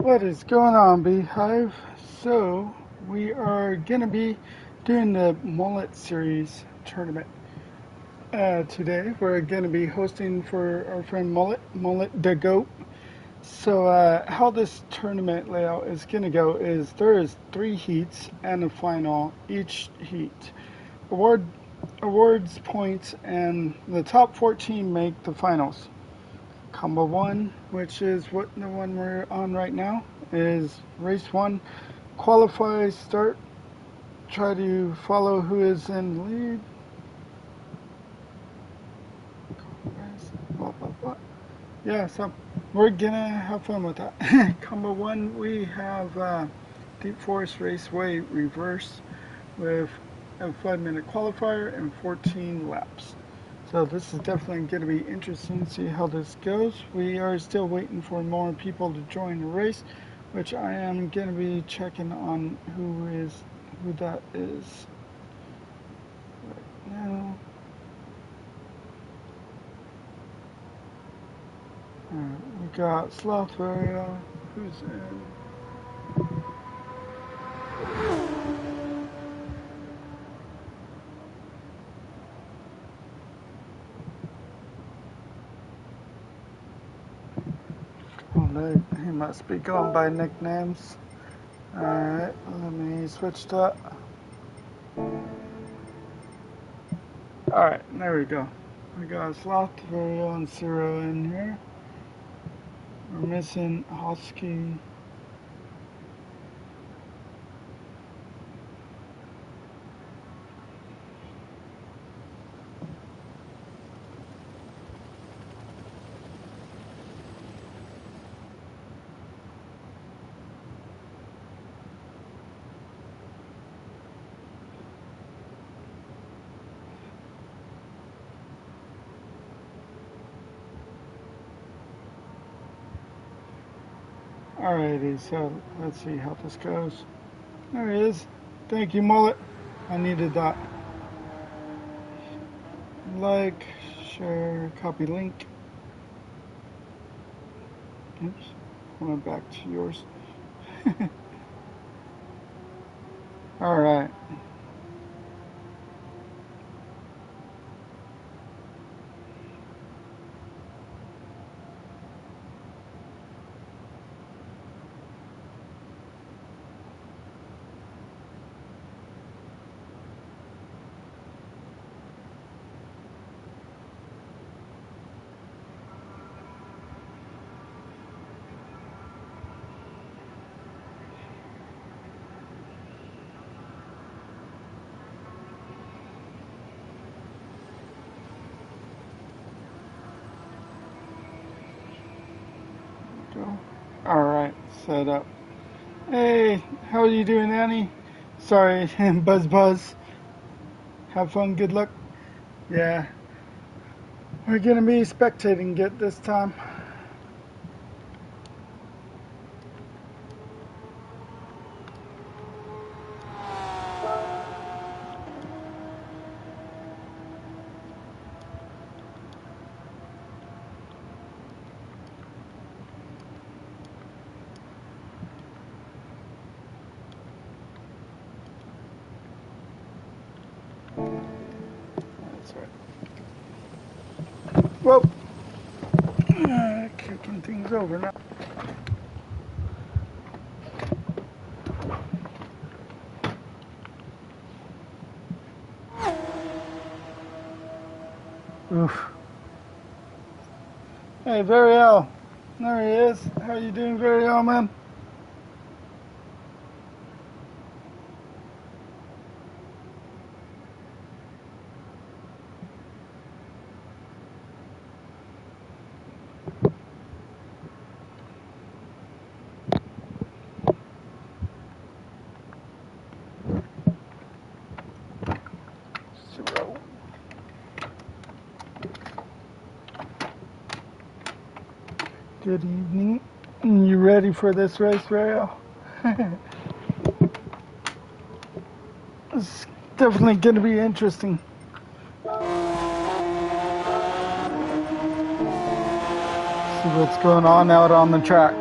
What is going on, Bee Hive? So, we are going to be doing the Mullet Series tournament. Today, we're going to be hosting for our friend Mullet the Goat. So, how this tournament layout is going to go is there is 3 heats and a final each heat. Awards points, and the top 14 make the finals. Combo 1, which is the one we're on right now, is race 1. Qualify, start, try to follow who is in the lead. Blah, blah, blah. Yeah, so we're gonna have fun with that. Combo 1, we have Deep Forest Raceway Reverse with a 5-minute qualifier and 14 laps. So this is definitely going to be interesting to see how this goes. We are still waiting for more people to join the race, which I am going to be checking on who that is right now. We got Slothville, who's in. He must be going by nicknames. Alright, let me switch that. Alright, there we go. We got Slothville and Zero in here. We're missing Hosky. Alrighty, so let's see how this goes. There he is. Thank you, Mullet. I needed that. Like, share, copy link. Oops, I went back to yours. Alright. Alright, set up. Hey, how are you doing, Annie? Sorry, Buzz. Have fun, good luck. Yeah, we're gonna be spectating it this time. That's right. Whoa! Kicking things over now. Oof. Hey, Variel. There he is. How you doing, Variel, man? Good evening. You ready for this race, Variel? It's definitely going to be interesting. See what's going on out on the track.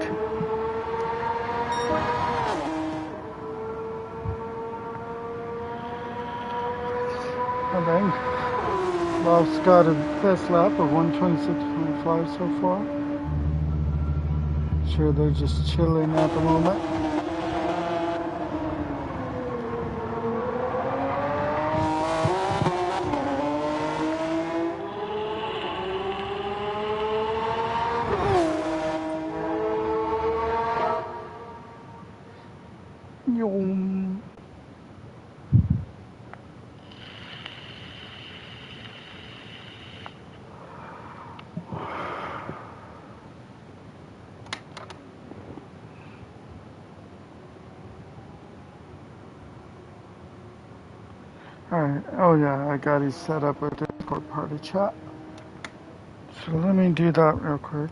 I think. Loft's got a best lap of 126.5 so far. Sure, they're just chilling at the moment. Yum. Alright, oh yeah, I got you set up with Discord party chat. So let me do that real quick.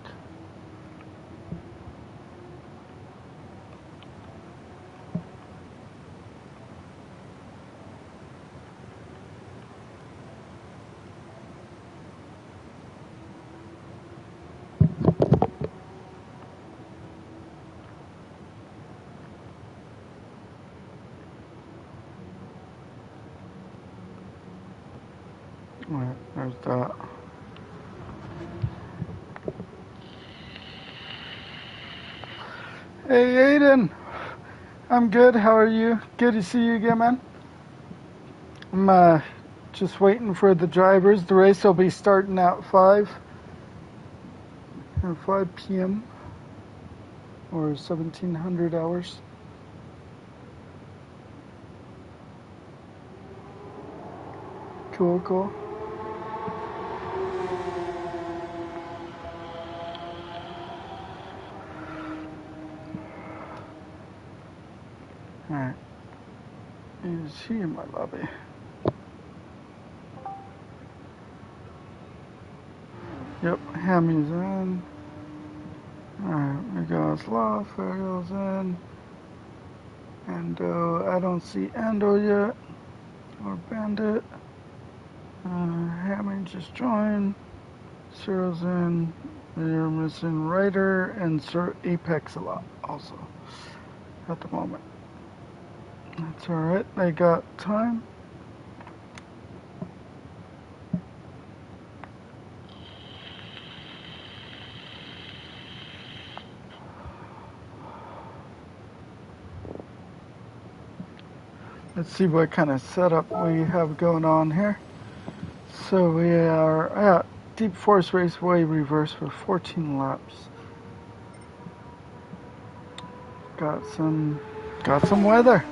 Alright, there's that. Hey Aiden, I'm good, how are you? Good to see you again, man. I'm just waiting for the drivers. The race will be starting at 5 p.m. or 1700 hours. Cool, cool. Alright. Is he in my lobby? Yep, Hammy's in. Alright, we got Loft, Ariel's in. Ando, I don't see Ando yet. Or Bandit. Hammy just joined. Cyril's in. We're missing Ryder and Sir Apex a lot also at the moment. That's alright, they got time. Let's see what kind of setup we have going on here. So we are at Deep Forest Raceway reverse for 14 laps. Got some weather.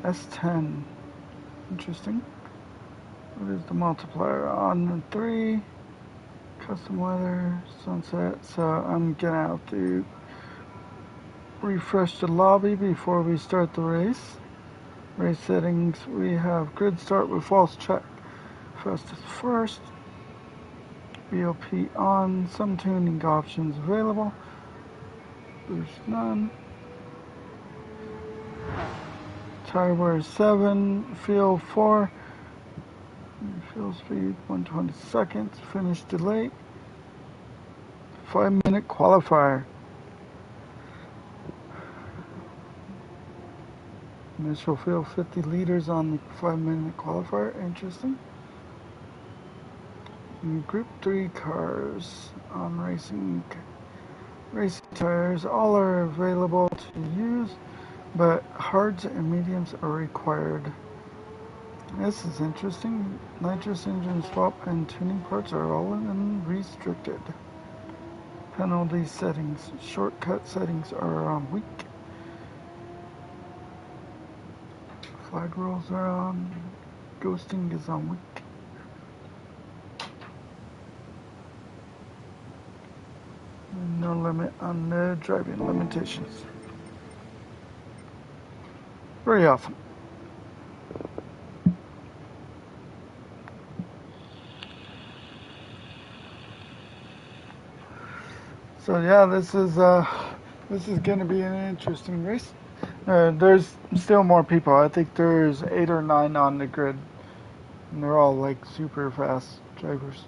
S10. Interesting. What is the multiplier on 3? Custom weather, sunset. So I'm gonna have to refresh the lobby before we start the race. Race settings, we have grid start with false check. Fastest first. BOP on. Some tuning options available. Boost none. Tire wear 7. Fuel 4. Fuel speed 120 seconds. Finish delay. 5-minute qualifier. Initial fuel 50 liters on the 5-minute qualifier. Interesting. Group 3 cars on racing tires. All are available to use, but hards and mediums are required. This is interesting. Nitrous engine swap and tuning parts are all restricted. Penalty settings. Shortcut settings are on weak. Flag rolls are on. Ghosting is on weak. No limit on the driving limitations. Very awesome. So yeah, this is going to be an interesting race. There's still more people. I think there's 8 or 9 on the grid, and they're all like super fast drivers.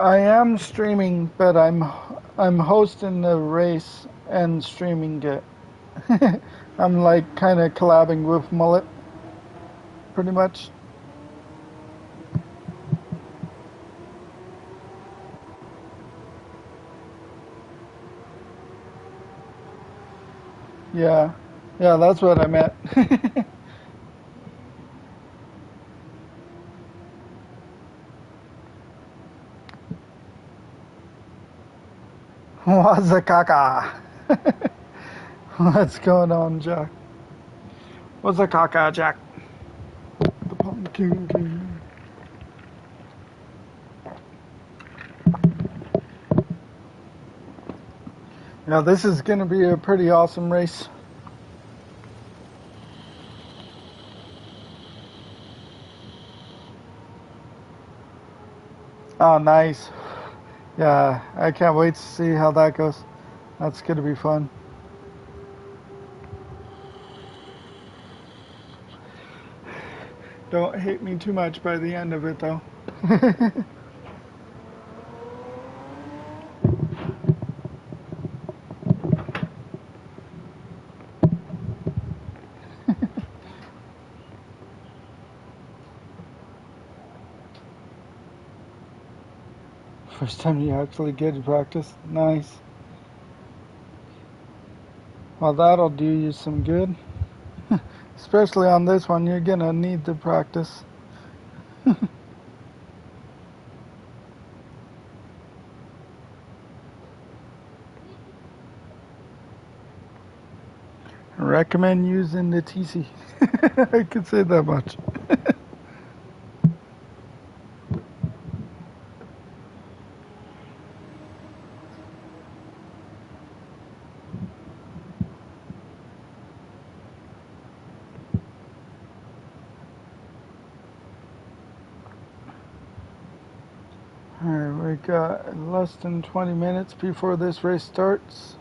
I am streaming, but I'm hosting the race and streaming it. I'm like kind of collabing with Mullet, pretty much. Yeah, yeah, that's what I meant. Wazakaka. What's going on, Jack? Wazakaka, Jack. The Pumpkin King. Yeah, this is going to be a pretty awesome race. Oh, nice. Yeah, I can't wait to see how that goes. That's going to be fun. Don't hate me too much by the end of it, though. First time you actually get to practice. Nice. Well, that'll do you some good. Especially on this one, you're gonna need the practice. I recommend using the TC. I could say that much. Alright, we got less than 20 minutes before this race starts.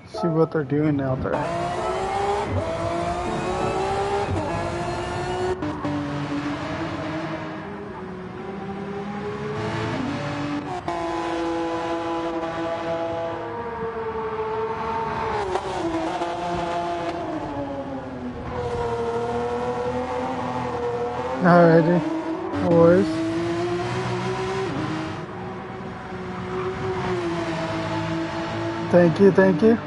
See what they're doing out there. Alrighty, no worries. Thank you, thank you.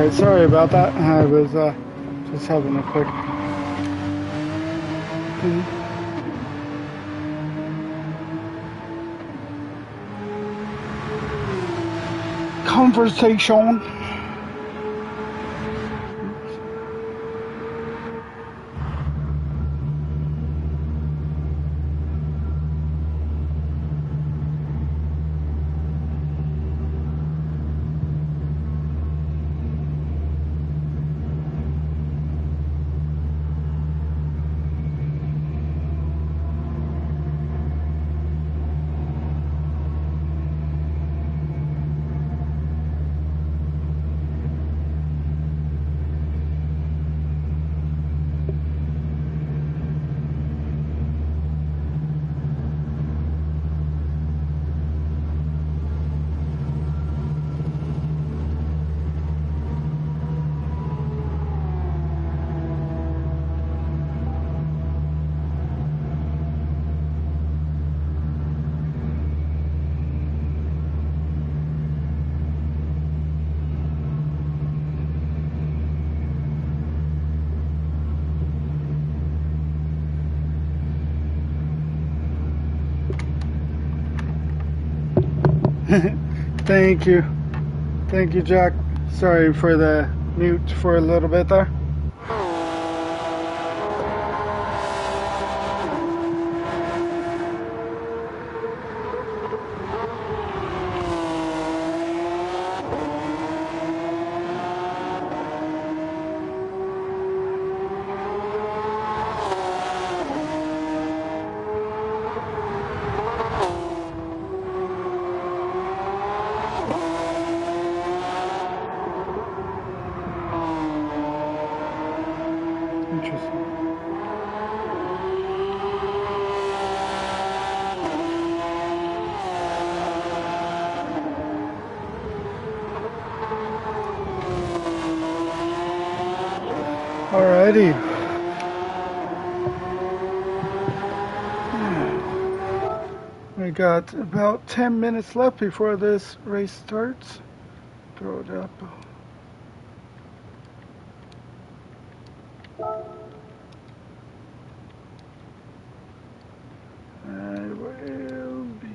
Alright, sorry about that. I was just having a quick conversation. Thank you. Thank you, Jack. Sorry for the mute for a little bit there. Interesting. Alrighty. We got about 10 minutes left before this race starts. Throw it up. I will be.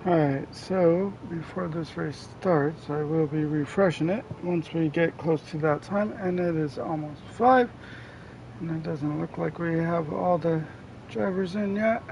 Alright, so before this race starts, I will be refreshing it once we get close to that time, and it is almost 5, and it doesn't look like we have all the drivers in yet.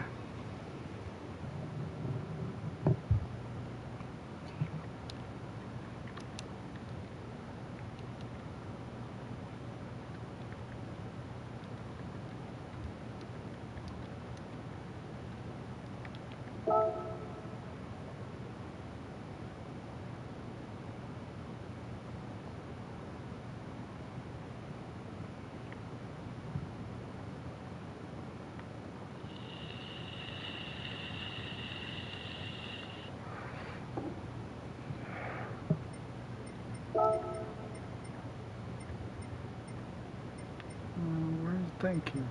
Thank you.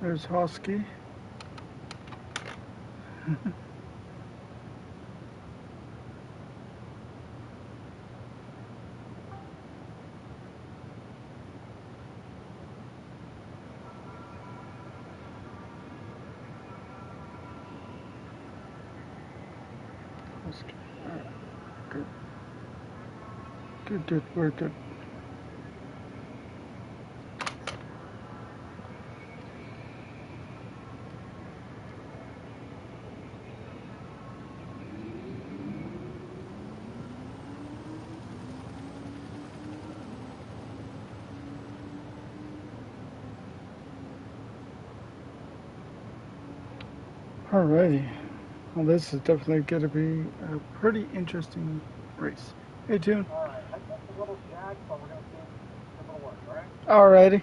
There's Hosky. Good, good, we're good. Alrighty. Well, this is definitely going to be a pretty interesting race. Hey, Tune. Alright, I think a little jagged, but we're going to see if it'll work, alright? Alrighty.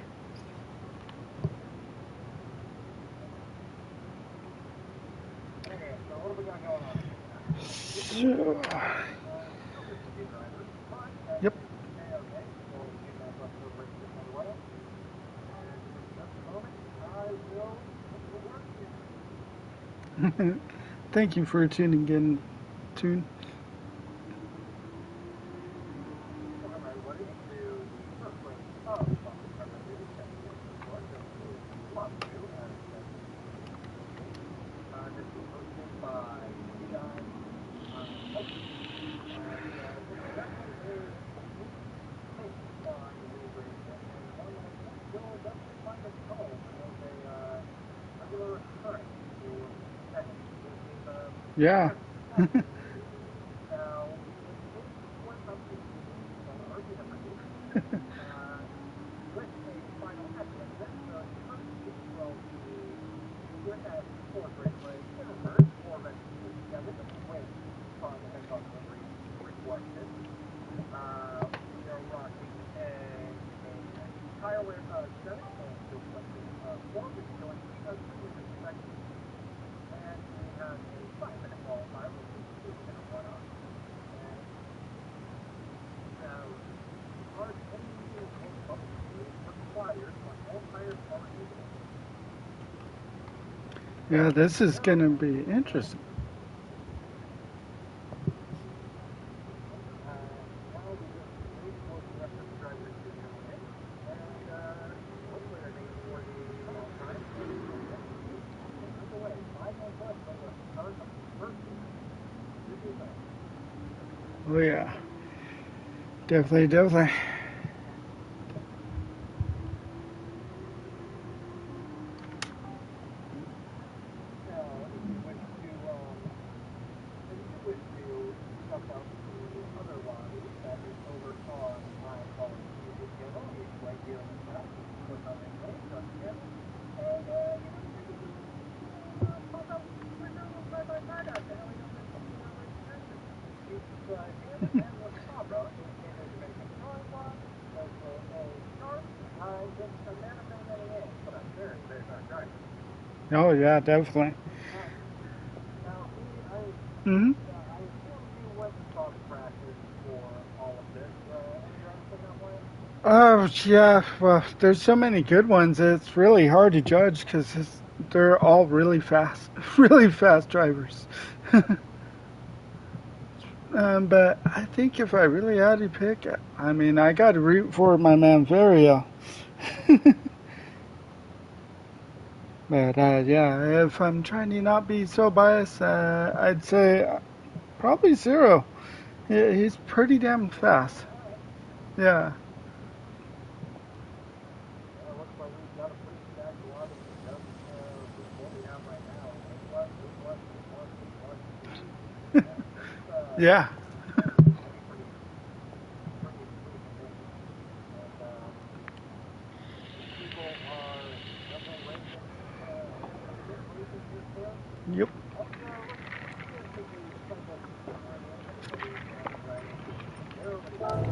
Okay, so what have we got going on here? So, Still just a few drivers, but that yep. is okay. We'll keep that left over to this other way. And in just a moment, I will put the work here. Thank you for tuning in, Tune. Welcome everybody to the first race of the Buffalo Tournament Series Championship Course. This is Lot 2, as said previously. This is hosted by Bee Hive Coach. And this is definitely a unique take on the wheel racing, and one that I think will definitely find its home as a regular occurrence to betting. This is Yeah. Gran Turismo. Now, it is split up into a few different heats, with a final at the end of it. So your first heat will be split as 4 grade in reverse, 4 races together, different weights depending on deliveries requested. We are rocking a tire wear of 7 and fuel collection of 4, which is going 3 liters per second. And we have a 5-minute qualifier with a 2-minute runoff. And now, as far as any bubble speed required on all tires are equal. Yeah, this is Now, going to be interesting. now we just wait for the rest of the drivers to come in, and hopefully they're going for the cutoff time, and we will get the heat underway. 5 minutes left till the start of the first heat. Here we go. Oh, yeah. Definitely, definitely. Now, if you do wish to check out the other lobby that is over on my college YouTube channel, it's right here in the chat. You can click on the link, start the channel, and you know, maybe you'll pop out for a little side-by-side action. That way you don't miss the registration. It's him and La Cabra in a Dominican drawing block. He's also a shark. Just a man of many, many names, but a very, very fast driver. Oh, yeah, definitely. Uh, Now, Mm-hmm. I assume you went and saw the crashes for all of this. Any drivers taking out points? Oh, yeah. Well, there's so many good ones. It's really hard to judge because they're all really fast, really fast drivers. But I think if I really had to pick, I mean, I got to root for my man Vario. But yeah, if I'm trying to not be so biased, I'd say probably Zero. He's pretty damn fast. All right. Yeah. Yeah, it looks like we've got a pretty stacked lobby just with what we have right now. A plus, B plus, C plus, D plus, C. Yeah, Yeah. it's gonna be pretty sweet conditions. And people are definitely racing a good pace in this course. Yep. Let's get to the front of the heat. I mean, everybody's driving. Everybody's having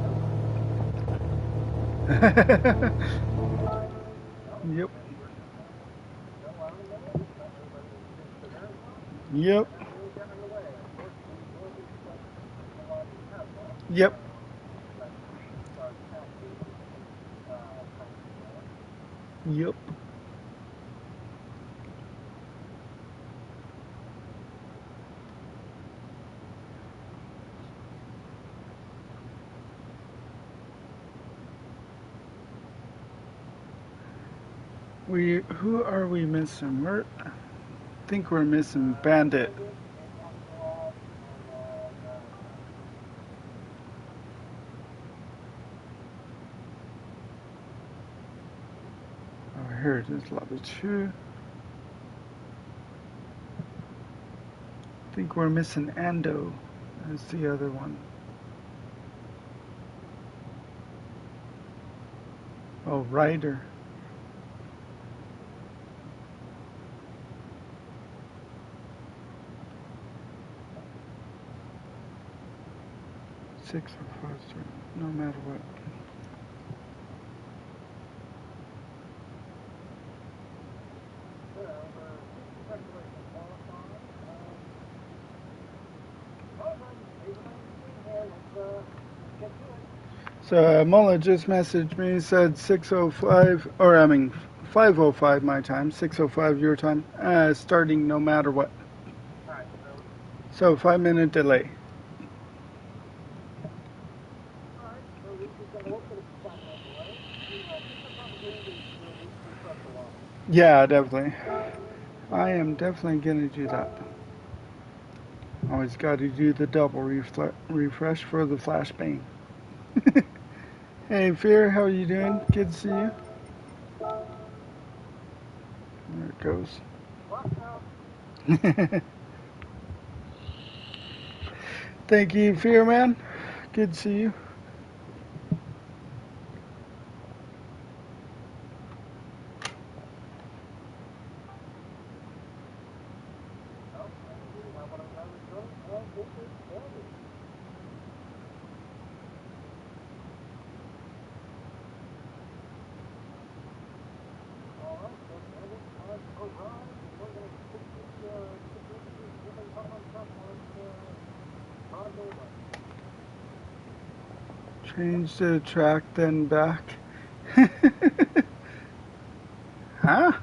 fun. No, Yep. we're still out of there. Everybody is fixed to their spot, Yep. and we'll get underway. Of course, we will be split in the lobby as well, Yep. as the heat starts at a specific time zone. Yep. Who are we missing? I think we're missing Bandit. Bandit and Astronaut, and then Here it is, lobby 2. I think we're missing Ando as the other one. Oh, Ryder. Six or five, no matter what. So Mullah just messaged me, said 6:05, or I mean 5:05 my time, 6:05 your time, starting no matter what. So 5-minute delay. Yeah, definitely. I am definitely gonna do that. Always got to do the double refresh for the flashbang. Hey, Fear, how are you doing? Good to see you. There it goes. Thank you, Fear Man. Good to see you. Change the track, then back. Huh?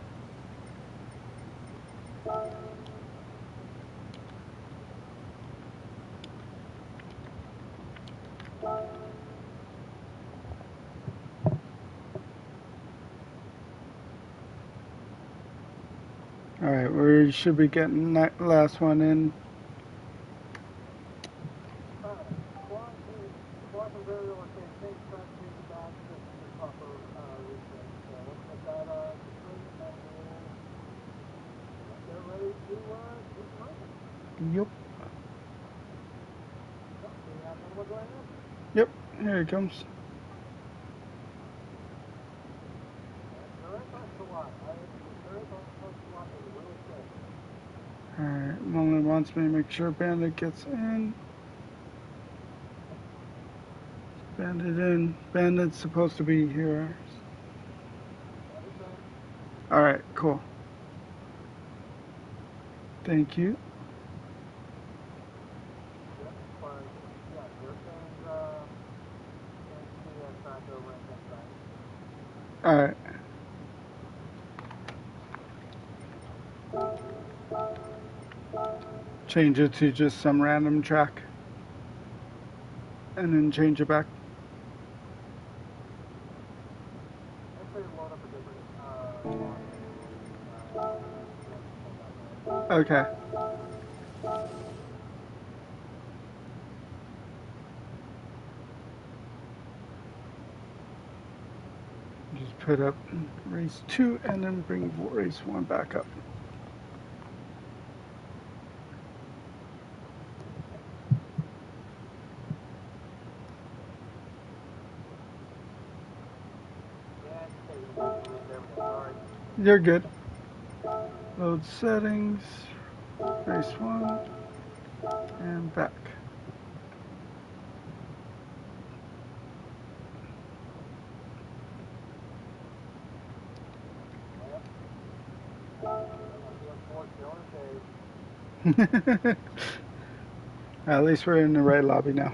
Alright, we should be getting that last one in. Yep. Yep, here it comes. Alright, Mullen wants me to make sure Bandit gets in. Bandit in. Bandit's supposed to be here. Alright, cool. Thank you. Alright. Change it to just some random track. And then change it back. Okay. Just put up race 2 and then bring race 1 back up. You're good. Load settings, race 1, and back. At least we're in the right lobby now.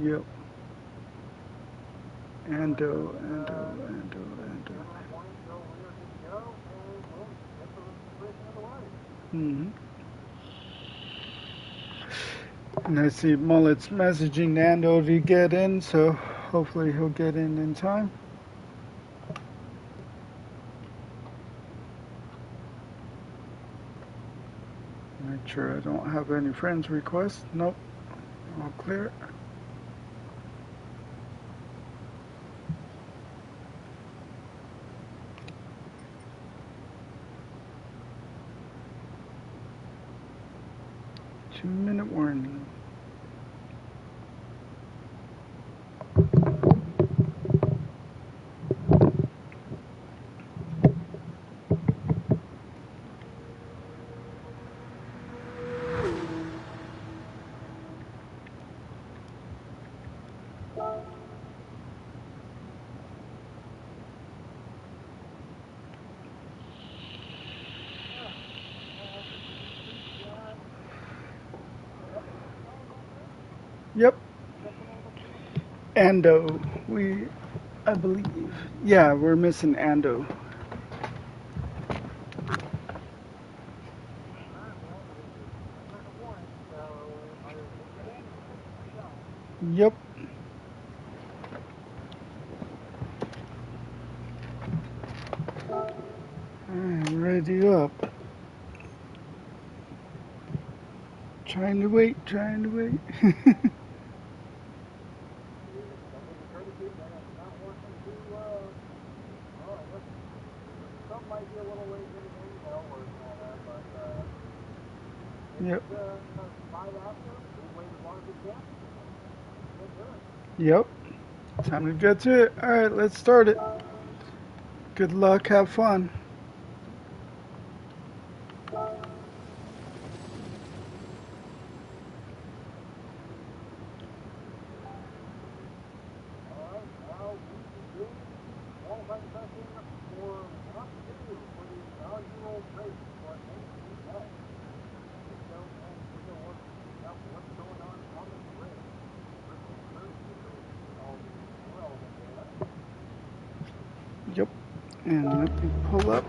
Yep. Ando. Mm-hmm. And I see Mullet's messaging Nando to get in, so hopefully he'll get in time. Make sure I don't have any friends requests. Nope. All clear. Two-minute warning. Yep. Ando. I believe. Yeah, we're missing Ando. Yep. I'm ready up. Trying to wait. Some might be a little late getting in, working on that, but Yep. 5 after, we wait as long as we can. Get good. Yep. Time to get to it. All right, let's start it. Good luck. Have fun. Alright, now we begin qualifying session for lap 2 for the inaugural race for NCS. Let's go and take a look at what's going on the grid. First things first, all the relevant data. Yep. And let me pull up.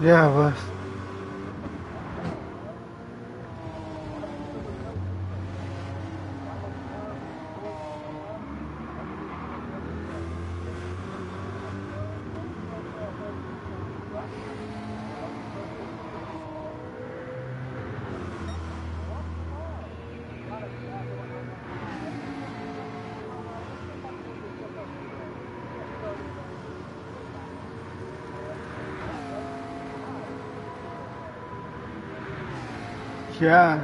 Yeah, it was. Yeah.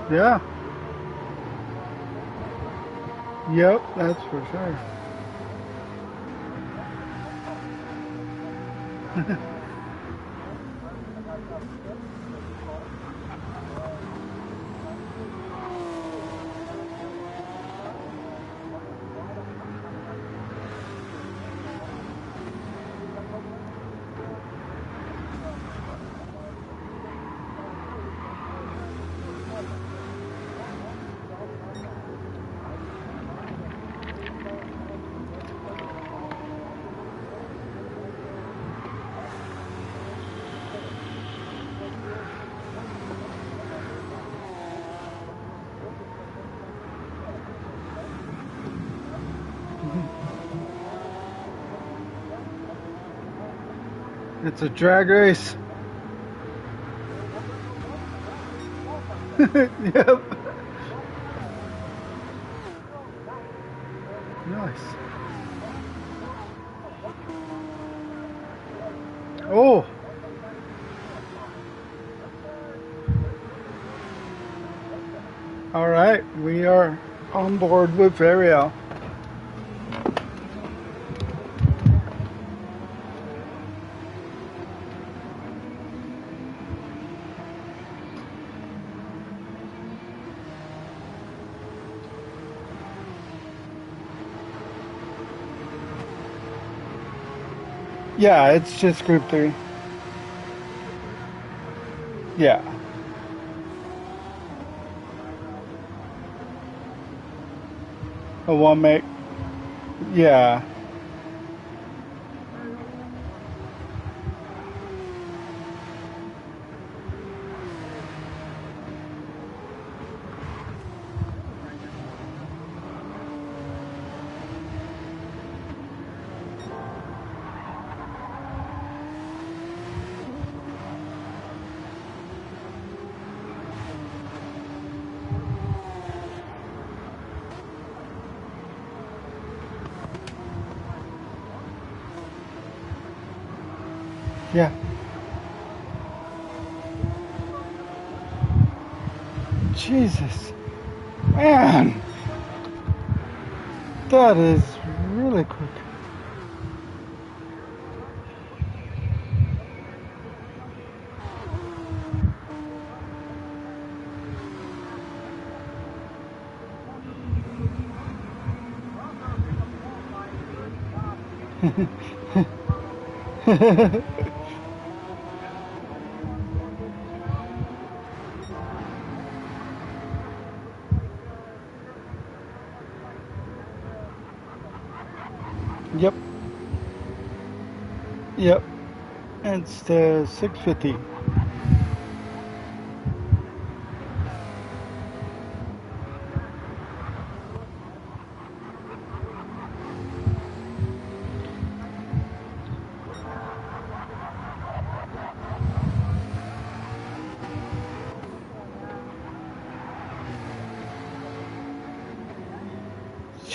Yeah. Yep, that's for sure. It's a drag race. Yep. Nice. Oh. All right. We are on board with Ariel. Yeah, it's just group 3. Yeah. A one make. Yeah. Yeah. Jesus. Man. That is really quick. Yep. Yep. It's the 650.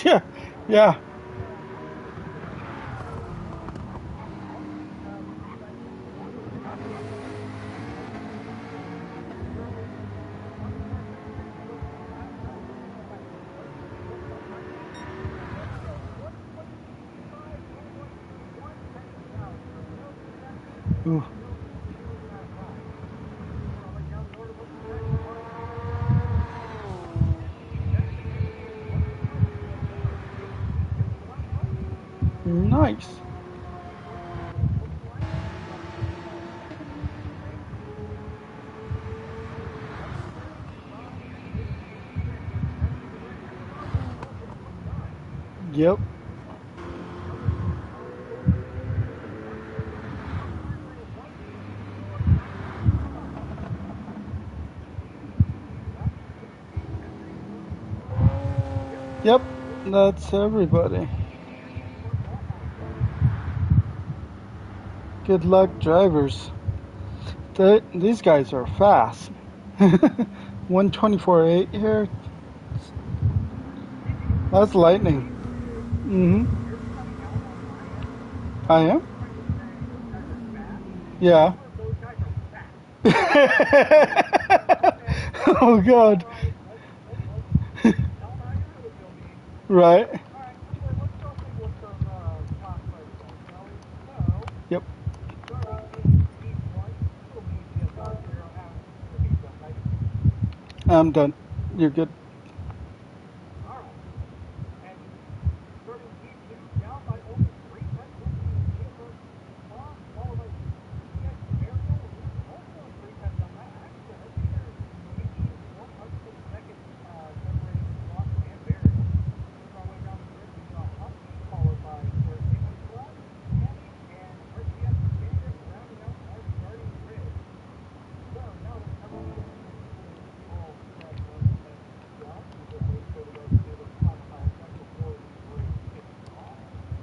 Yeah. Yeah. Ooh. Nice. Yep. Yep. That's everybody. Good luck, drivers. These guys are fast. 124.8 here. That's lightning. Mm-hmm. I am? Yeah. Oh, God. Right. Yep. I'm done. You're good.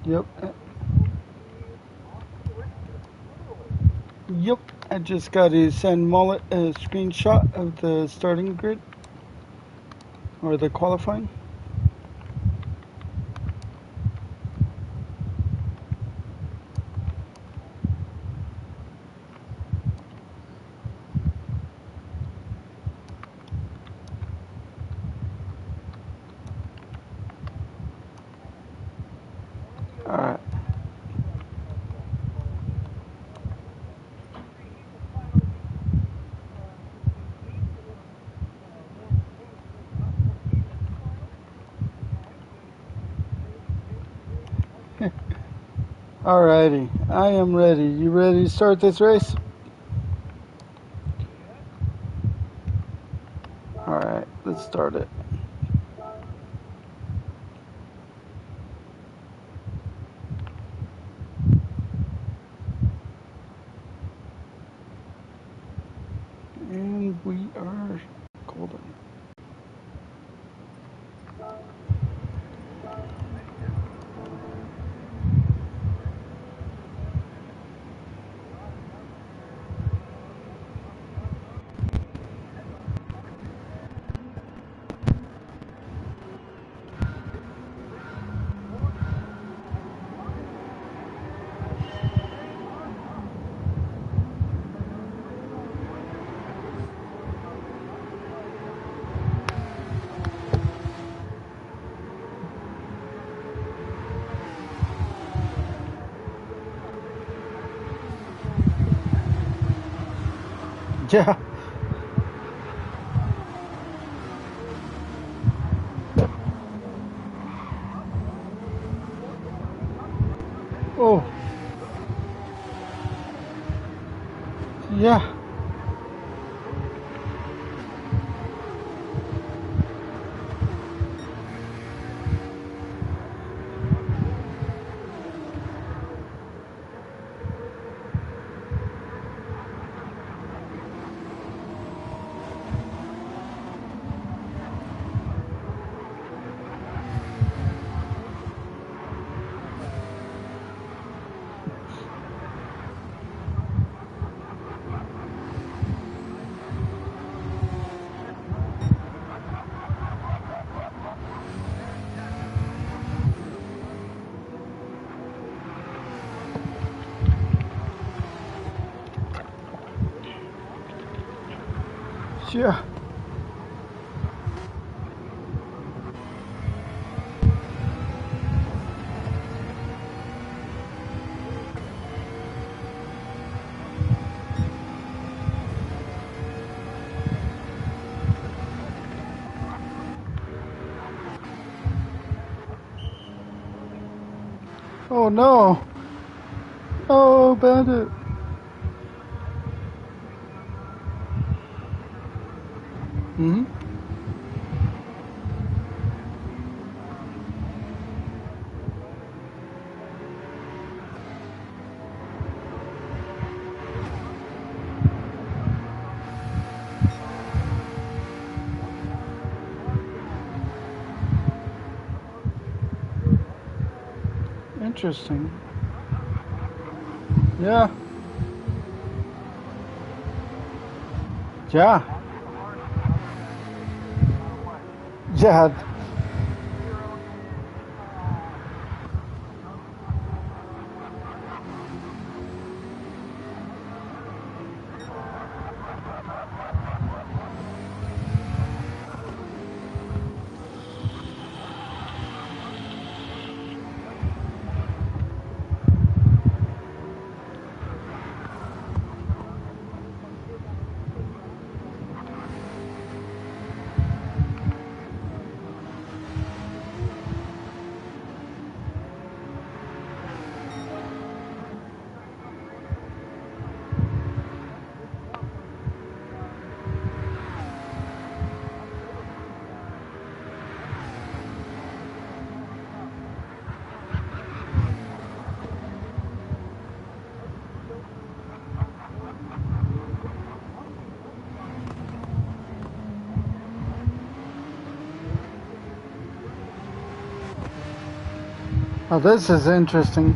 Yep. Yep. I just got to send Mullet a screenshot of the starting grid or the qualifying. All right. Alrighty, I am ready. You ready to start this race? Alright, let's start it. And we are golden. Yeah. Oh. Yeah. Yeah. Oh no. Oh, Bandit. Hmm. Interesting. Yeah. Yeah. Yeah. Oh, this is interesting.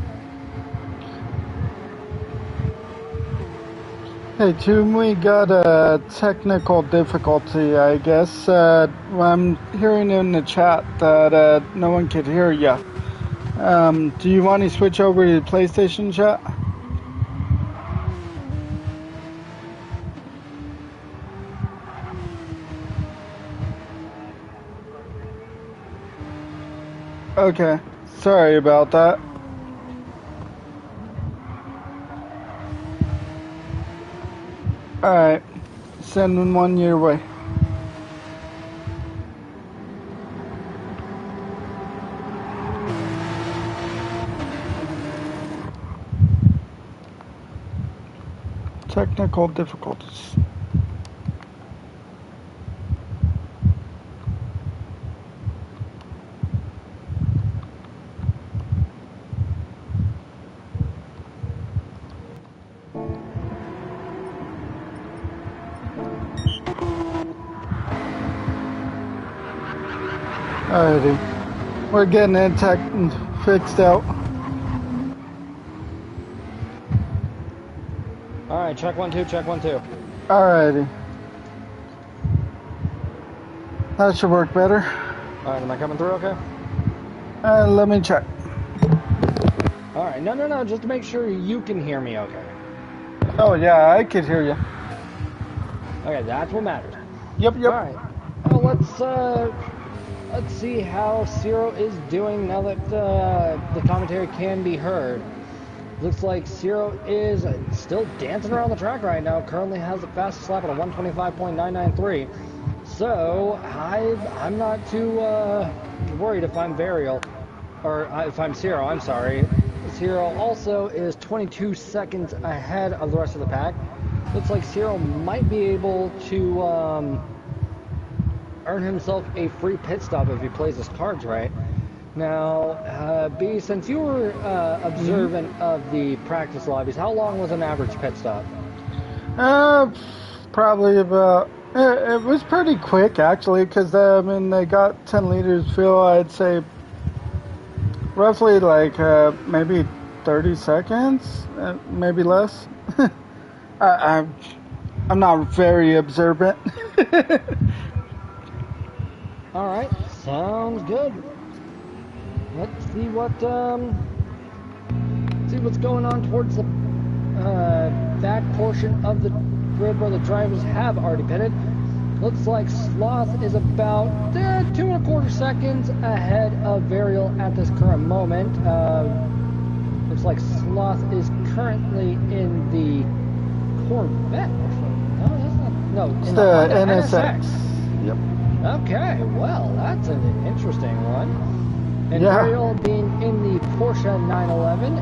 Hey, Toom, we got a technical difficulty, I guess. I'm hearing in the chat that no one could hear you. Do you want to switch over to PlayStation chat? Okay, sorry about that. Alright, sending one your way. Technical difficulties. Alrighty, we're getting it fixed out. Alright, check 1 2, check 1 2. Alrighty. That should work better. Alright, am I coming through okay? Let me check. Alright, no, just to make sure you can hear me okay. Oh yeah, I could hear you. Okay, that's what matters. Yep. Alright, well, let's see how Zero is doing now that the commentary can be heard. Looks like Zero is still dancing around the track right now. Currently has the fastest lap at a 125.993. So I'm not too worried if I'm Varial, or if I'm Zero. I'm sorry. Zero also is 22 seconds ahead of the rest of the pack. Looks like Zero might be able to earn himself a free pit stop if he plays his cards right. Now, B, since you were observant of the practice lobbies, how long was an average pit stop? Probably about. It was pretty quick actually, because I mean they got 10 liters fuel. I'd say roughly like maybe 30 seconds, maybe less. I'm not very observant. All right, sounds good. Let's see what's going on towards the back portion of the grid where the drivers have already pitted. Looks like Sloth is about 2.25 seconds ahead of Varial at this current moment. Looks like Sloth is currently in the Corvette. No, that's not. No, It's the NSX. Yep. Okay, well, that's an interesting one. And yeah. Varial being in the Porsche 911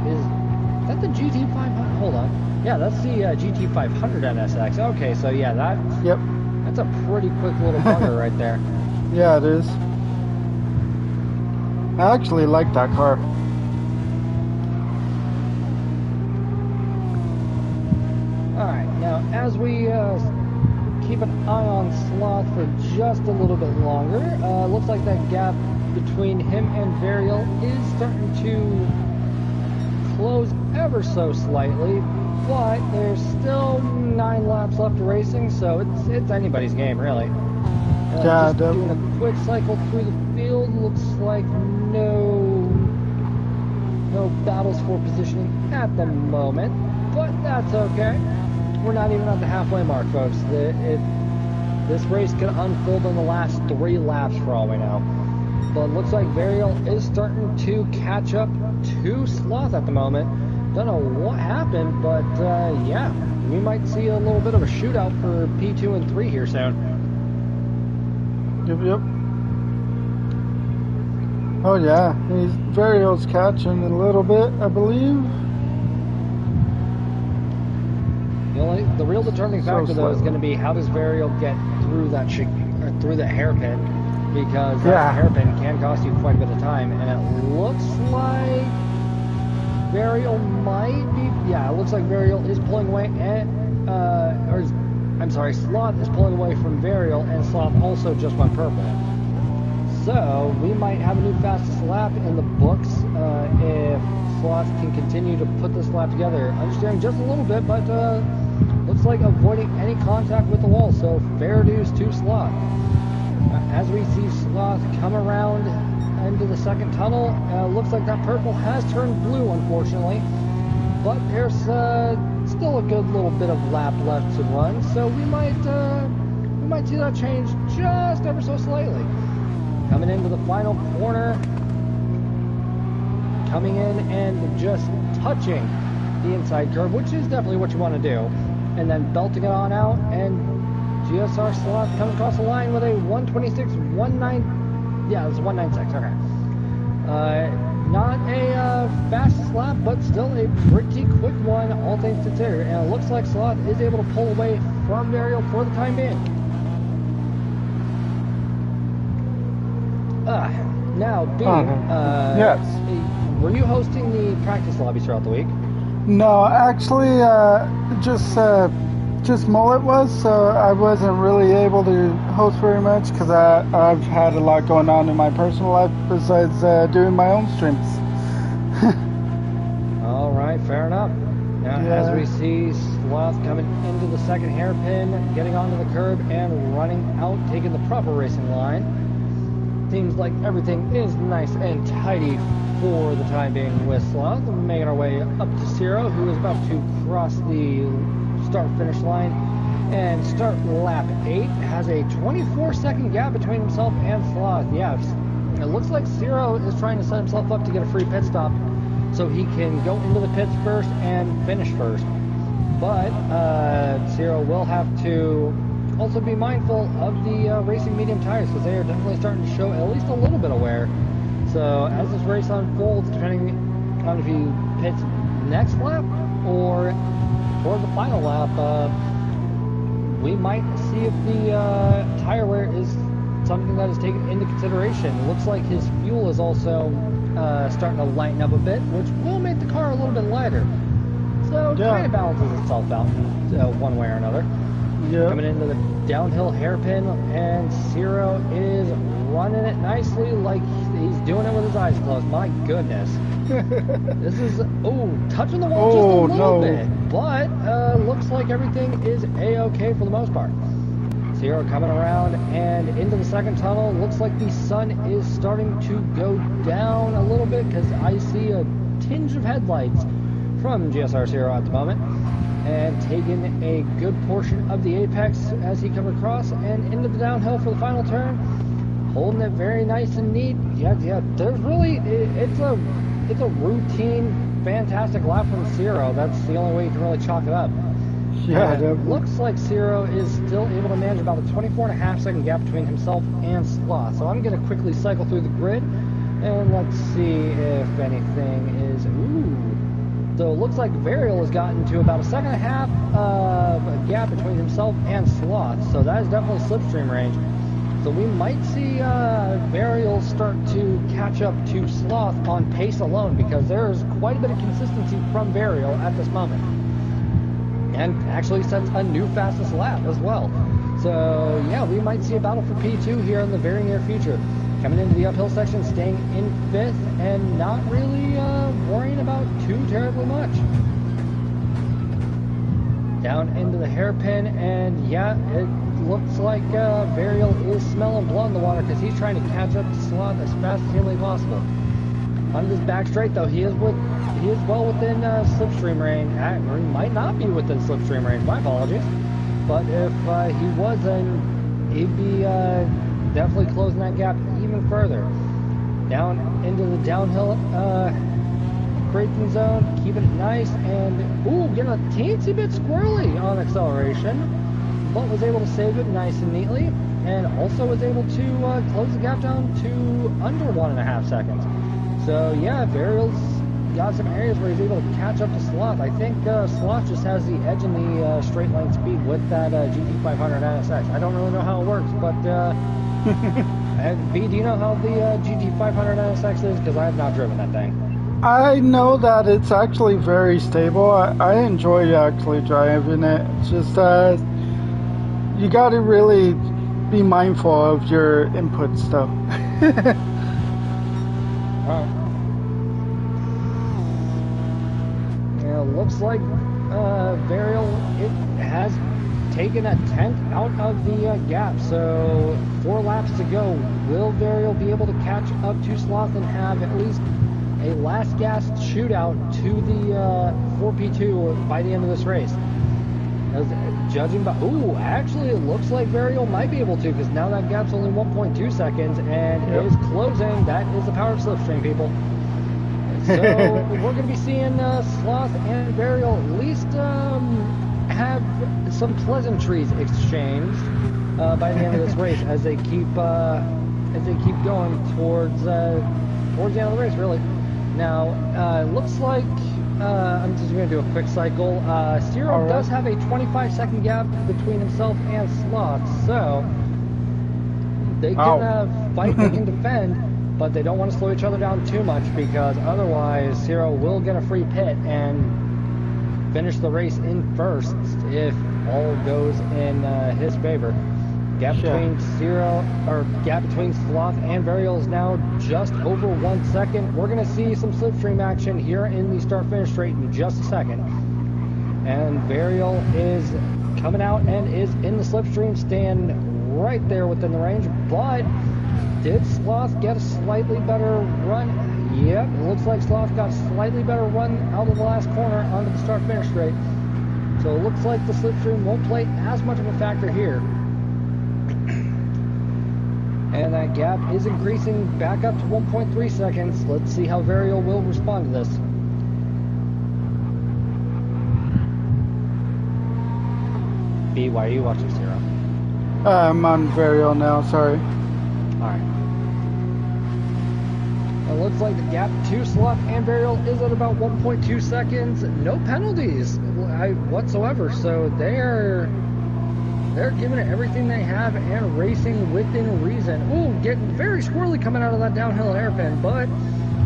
is that the GT500? Hold on. Yeah, that's the GT500 NSX. Okay, so yeah, that's a pretty quick little bugger right there. Yeah, it is. I actually like that car. Alright, now as we keep an eye on Sloth for just a little bit longer, looks like that gap between him and Varial is starting to close ever so slightly, but there's still 9 laps left of racing, so it's anybody's game, really. Yeah, just doing a quick cycle through the field. Looks like no battles for positioning at the moment, but that's okay. We're not even at the halfway mark, folks. This race could unfold in the last 3 laps for all we know. But it looks like Varial is starting to catch up to Sloth at the moment. Don't know what happened, but yeah, we might see a little bit of a shootout for P2 and 3 here soon. Yep. Oh yeah, Varial's catching a little bit, I believe. The real determining factor though is going to be how does Varial get through that hairpin, because that hairpin can cost you quite a bit of time, and it looks like Varial might be. Yeah, it looks like Varial is pulling away, Sloth is pulling away from Varial, and Sloth also just went purple. So we might have a new fastest lap in the books if Sloth can continue to put this lap together. Understeering just a little bit, but looks like avoiding any contact with the wall, so fair dues to Sloth. As we see Sloth come around into the second tunnel, looks like that purple has turned blue, unfortunately, but there's still a good little bit of lap left to run, so we might see that change just ever so slightly. Coming into the final corner, coming in and just touching the inside curve, which is definitely what you want to do, and then belting it on out, and GSR Sloth comes across the line with a 126.19. Yeah, it's 196. Okay. Not a fastest lap, but still a pretty quick one, all things considered. And it looks like Sloth is able to pull away from Varial for the time being. Now, Bee, yes. Were you hosting the practice lobbies throughout the week? No, actually, just Mullet was, so I wasn't really able to host very much because I've had a lot going on in my personal life besides doing my own streams. All right, fair enough. Now, as we see Sloth coming into the second hairpin, getting onto the curb and running out, taking the proper racing line. Seems like everything is nice and tidy for the time being with Sloth. Making our way up to Zero, who is about to cross the start-finish line and start lap 8. Has a 24-second gap between himself and Sloth. Yeah, it looks like Zero is trying to set himself up to get a free pit stop so he can go into the pits first and finish first. But Zero will have to also be mindful of the racing medium tires, because they are definitely starting to show at least a little bit of wear. So as this race unfolds, depending on if he pits next lap or toward the final lap, we might see if the tire wear is something that is taken into consideration. It looks like his fuel is also starting to lighten up a bit, which will make the car a little bit lighter. So it kind of balances itself out in one way or another. Yep. Coming into the downhill hairpin, and Zero is running it nicely like he's doing it with his eyes closed. My goodness. This is, touching the wall just a little bit, but looks like everything is A-okay for the most part. Zero coming around and into the second tunnel. Looks like the sun is starting to go down a little bit, because I see a tinge of headlights from GSR Zero at the moment. And taking a good portion of the apex as he comes across and into the downhill for the final turn, holding it very nice and neat. Yeah. There's really it's a routine, fantastic lap from Zero. That's the only way you can really chalk it up. Yeah, it looks like Zero is still able to manage about a 24.5-second gap between himself and Sloth. So I'm going to quickly cycle through the grid and let's see if anything is So it looks like Varial has gotten to about a second and a half of a gap between himself and Sloth. So that is definitely slipstream range. So we might see Varial start to catch up to Sloth on pace alone, because there's quite a bit of consistency from Varial at this moment. And actually sets a new fastest lap as well. So yeah, we might see a battle for P2 here in the very near future. Coming into the uphill section, staying in 5th, and not really worrying about too terribly much. Down into the hairpin, and yeah, it looks like Varial is smelling blood in the water, because he's trying to catch up to Sloth as fast as humanly possible. On this back straight, though, he is well within slipstream range. Or he might not be within slipstream range. My apologies. But if he was, then he'd be definitely closing that gap even further. Down into the downhill braking zone, keeping it nice, and getting a teensy bit squirrely on acceleration, but was able to save it nice and neatly, and also was able to close the gap down to under 1.5 seconds. So yeah, Varial's got some areas where he's able to catch up to Sloth. I think Sloth just has the edge in the straight line speed with that GT500 NSX. I don't really know how it works, but B, do you know how the GT500 NSX is? Because I have not driven that thing. I know that it's actually very stable. I enjoy actually driving it. It's just you got to really be mindful of your input stuff. Yeah, looks like Varial, it has taken a tenth out of the gap, so 4 laps to go. Will Varial be able to catch up to Sloth and have at least a last gasp shootout to the 4P2 by the end of this race? Judging by, ooh, actually it looks like Varial might be able to, because now that gap's only 1.2 seconds and it is closing. That is the power of slipstream, people. So we're going to be seeing Sloth and Varial at least have some pleasantries exchanged by the end of this race as they keep going towards the end of the race, really. Now, it looks like I'm just going to do a quick cycle. Zero does have a 25-second gap between himself and Sloth, so they can fight, they can defend, but they don't want to slow each other down too much, because otherwise Zero will get a free pit and finish the race in first if all goes in his favor. Gap between gap between Sloth and Varial is now just over 1 second. We're going to see some slipstream action here in the start-finish straight in just a second. And Varial is coming out and is in the slipstream, staying right there within the range. But did Sloth get a slightly better run? Yep, it looks like Sloth got a slightly better run out of the last corner onto the start-finish straight. So it looks like the slipstream won't play as much of a factor here. And that gap is increasing back up to 1.3 seconds. Let's see how Varial will respond to this. B, why are you watching Zero? I'm on Varial now, sorry. Alright. It looks like the gap to Sloth and Varial is at about 1.2 seconds. No penalties whatsoever, so they're giving it everything they have and racing within reason. Ooh, getting very squirrely coming out of that downhill hairpin, but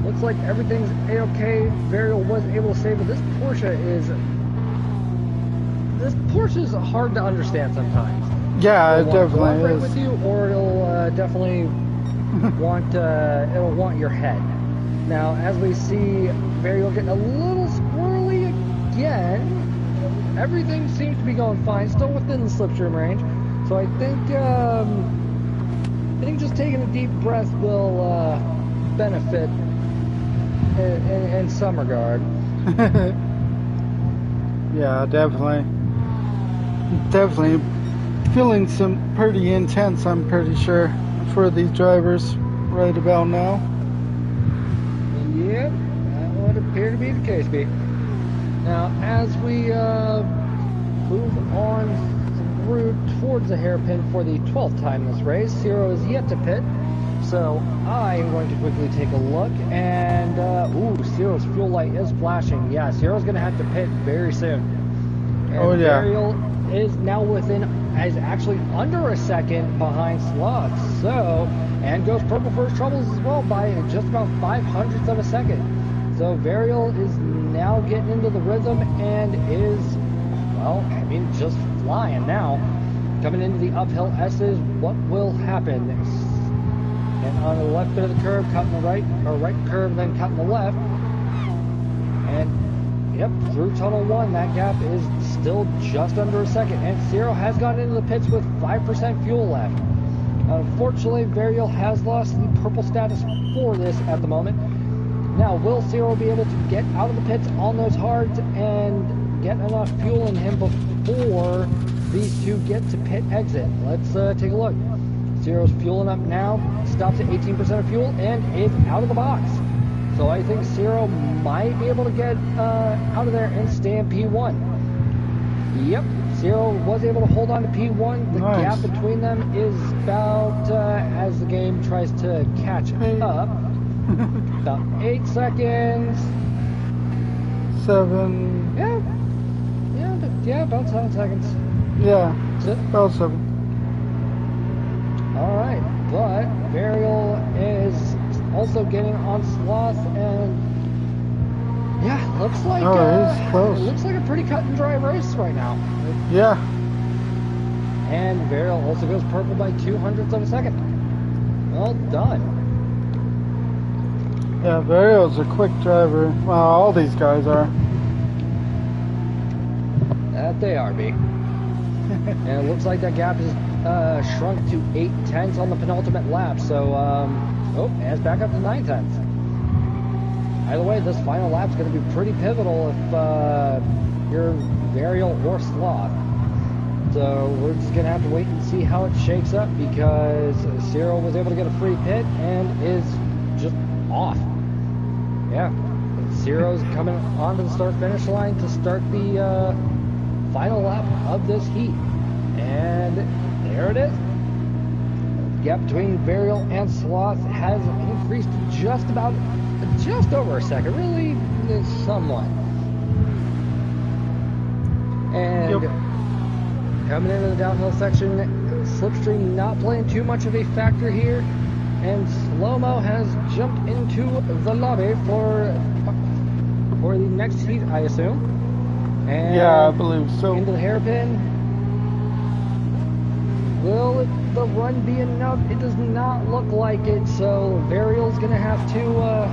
looks like everything's a-okay. Varial was able to save it. This Porsche is hard to understand sometimes. Yeah, it definitely cooperate is. with you, or it'll definitely it'll want your head. Now, as we see Varial getting a little squirrely again. Everything seems to be going fine, still within the slipstream range. So I think just taking a deep breath will benefit in some regard. Yeah, definitely feeling some pretty intense, I'm pretty sure, for these drivers right about now. Yep, that would appear to be the case, B. Now, as we move on through towards the hairpin for the 12th time this race, Zero is yet to pit, so I am going to quickly take a look, and ooh, Zero's fuel light is flashing. Yeah, Zero's going to have to pit very soon. And Varial is now is actually under a second behind Sloth, so, and goes purple for his troubles as well by just about 0.05 of a second. So Varial is now getting into the rhythm and is, well, I mean, just flying now. Coming into the uphill S's, what will happen? And on the left bit of the curve, cutting the right, or right curve, then cutting the left. And, yep, through tunnel 1, that gap is still just under a second. And Zero has gotten into the pits with 5% fuel left. Unfortunately, Varial has lost the purple status for this at the moment. Now, will Zero be able to get out of the pits on those hards and get enough fuel in him before these two get to pit exit? Let's take a look. Zero's fueling up now, stops at 18% of fuel, and is out of the box. So I think Zero might be able to get out of there and stay in P1. Yep, Zero was able to hold on to P1. The gap between them is about, as the game tries to catch up, about 8 seconds. 7. Yeah, about 7 seconds. Yeah, about 7. Alright, but Varial is also getting on Sloth, and yeah, looks like he's close. It looks like a pretty cut and dry race right now. Yeah. And Varial also goes purple by 0.02 of a second. Well done. Yeah, Varial's a quick driver. Well, all these guys are. That they are, B. And it looks like that gap is shrunk to 8/10 on the penultimate lap. So, and it's back up to 9/10. Either way, this final lap is going to be pretty pivotal if you're Varial or Sloth. So we're just going to have to wait and see how it shakes up, because Cyril was able to get a free pit and is just off. Yeah, Cyril's coming onto the start-finish line to start the final lap of this heat. And there it is. The gap between Varial and Sloth has increased just over a second, really, somewhat. And coming into the downhill section, slipstream not playing too much of a factor here, and Slow-Mo has jumped into the lobby for the next heat, I assume. And yeah, I believe so. Into the hairpin. Will the run be enough? It does not look like it, so Varial's going to have to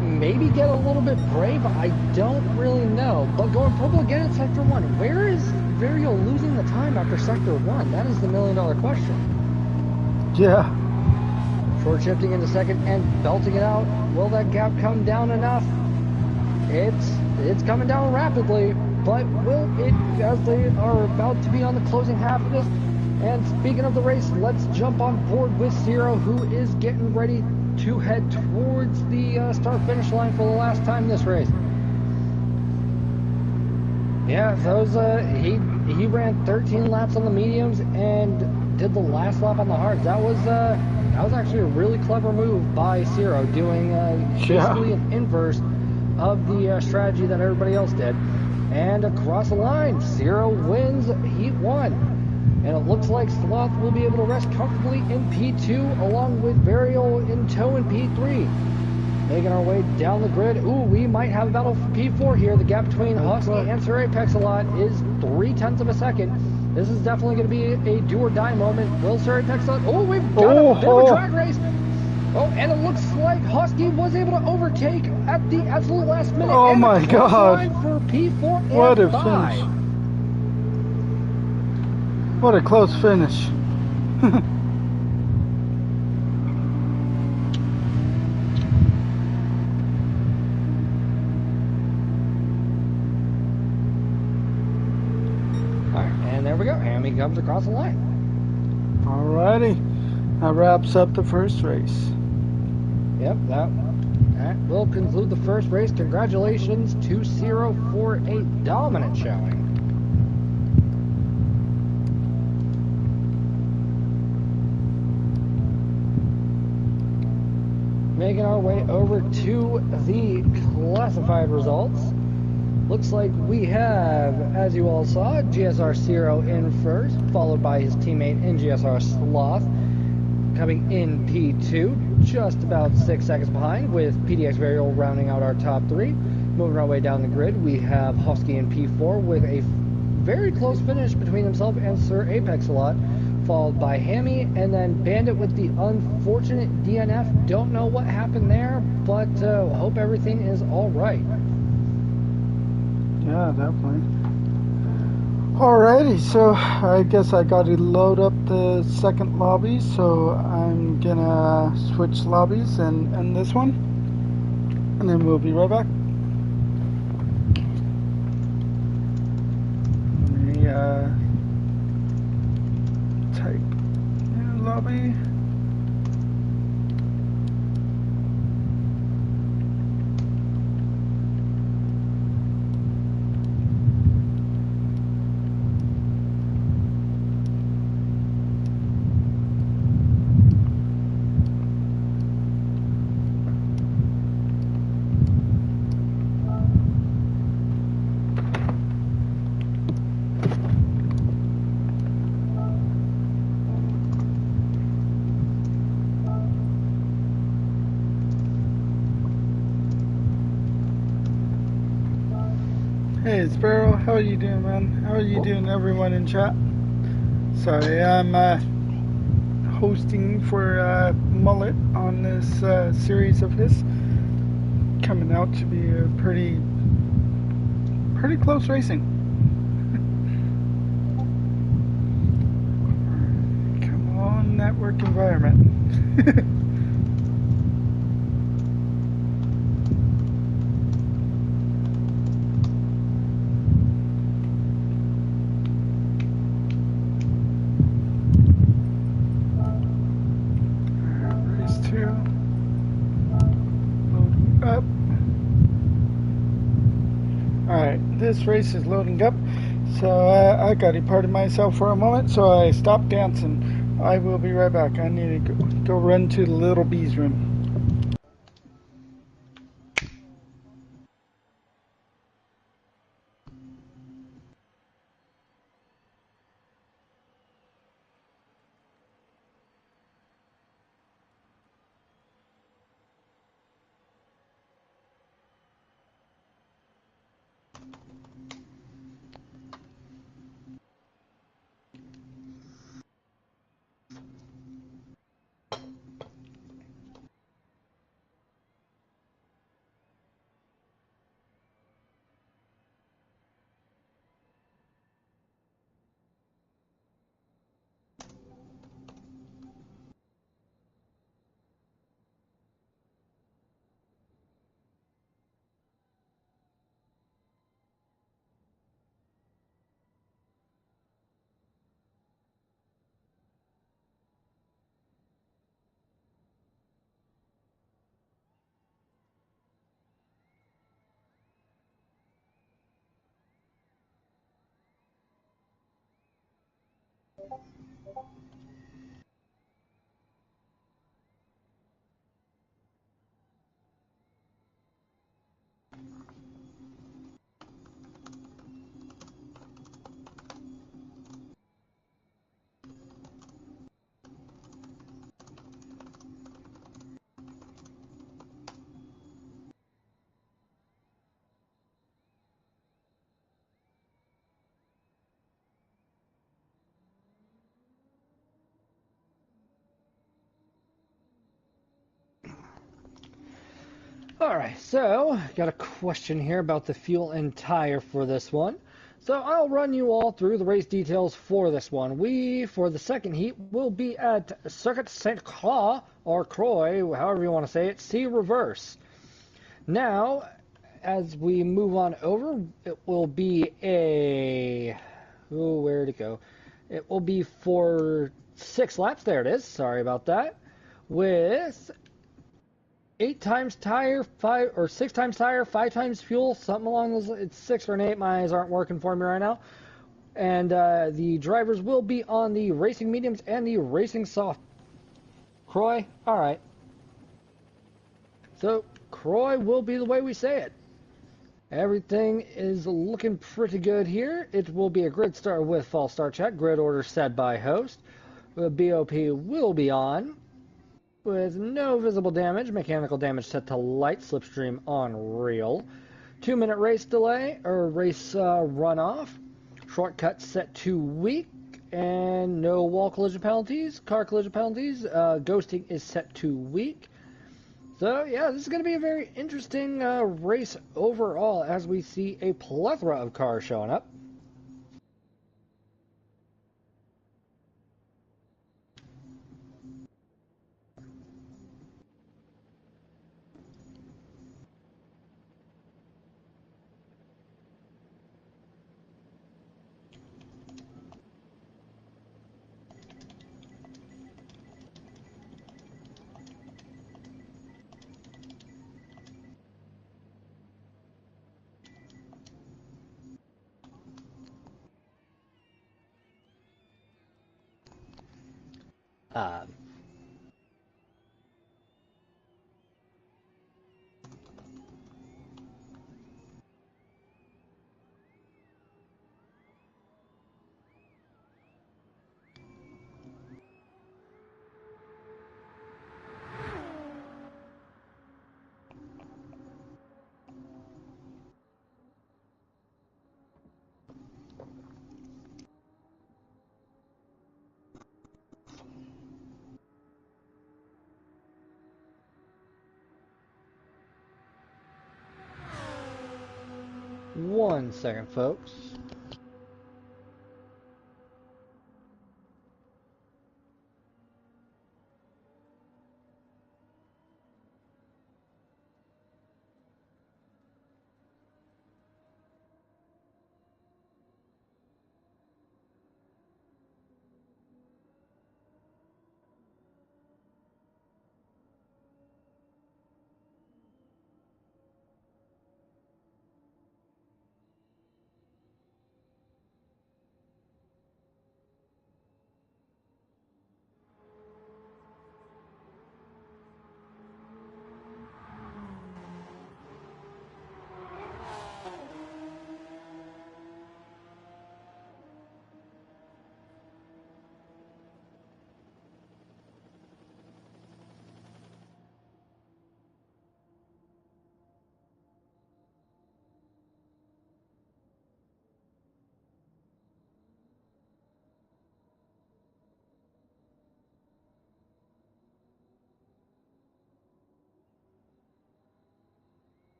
maybe get a little bit brave. I don't really know. But going purple again at Sector 1. Where is Varial losing the time after Sector 1? That is the million-dollar question. Yeah. Short shifting into second and belting it out. Will that gap come down enough? It's coming down rapidly, but will it, as they are about to be on the closing half of this? And speaking of the race, let's jump on board with Zero, who is getting ready to head towards the start-finish line for the last time this race. Yeah, those he ran 13 laps on the mediums and did the last lap on the hards. That was actually a really clever move by Zero, doing basically an inverse of the strategy that everybody else did. And across the line, Zero wins Heat 1. And it looks like Sloth will be able to rest comfortably in P2, along with Varial in tow in P3. Making our way down the grid. Ooh, we might have a battle for P4 here. The gap between Husky and Sir Apex a lot is 0.3 of a second. This is definitely going to be a do or die moment. Will Sir Apex... Oh, we've got a bit of a drag race. Oh, and it looks like Husky was able to overtake at the absolute last minute. Oh my God! For P4 and what a 5. finish! What a close finish! Alright, and there we go. Hammy comes across the line. Alrighty, that wraps up the first race. Yep, that will conclude the first race. Congratulations to Zero for a dominant showing. Making our way over to the classified results. Looks like we have, as you all saw, GSR Zero in first, followed by his teammate in GSR Sloth, coming in P2, just about 6 seconds behind, with PDX Varial rounding out our top 3. Moving our way down the grid, we have Husky in P4 with a very close finish between himself and Sir Apex a lot, followed by Hammy, and then Bandit with the unfortunate DNF. Don't know what happened there, but hope everything is all right. Yeah, definitely. Alrighty, so I guess I got to load up the second lobby, so I'm gonna switch lobbies and end this one, and then we'll be right back. Let me type new lobby. Hey, it's Barrel. How are you doing, man? How are you doing, everyone in chat? Sorry, I'm hosting for Mullet on this series of his. Coming out to be a pretty pretty close racing. Come on, network environment. Race 2. Loading up. Alright, this race is loading up. So I got to pardon myself for a moment, so I stopped dancing. I will be right back. I need to go run to the little bee's room. Alright, so got a question here about the fuel and tire for this one. So I'll run you all through the race details for this one. We, for the second heat, will be at Circuit St. Croix, or Croix, however you want to say it, C reverse. Now, as we move on over, it will be a... Oh, where'd it go? It will be for 6 laps, there it is, sorry about that, with 8 times tire, 5 or 6 times tire, 5 times fuel, something along those. It's 6 or an 8. My eyes aren't working for me right now. And the drivers will be on the racing mediums and the racing soft. Croy, all right. So Croy will be the way we say it. Everything is looking pretty good here. It will be a grid start with false start check. Grid order set by host. The BOP will be on. With no visible damage, mechanical damage set to light, slipstream on real. 2-minute race delay, or race runoff. Shortcut set to weak, and no wall collision penalties, car collision penalties. Ghosting is set to weak. So yeah, this is going to be a very interesting race overall as we see a plethora of cars showing up. Uh, 1 second, folks.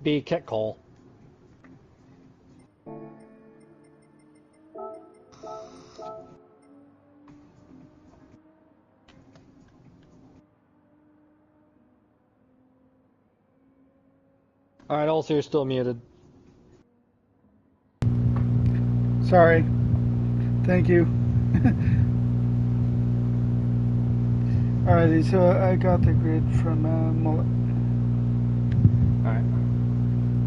Be Kit Cole. Alright, also you're still muted. Sorry. Thank you. Alrighty, so I got the grid from Mullet. Alright.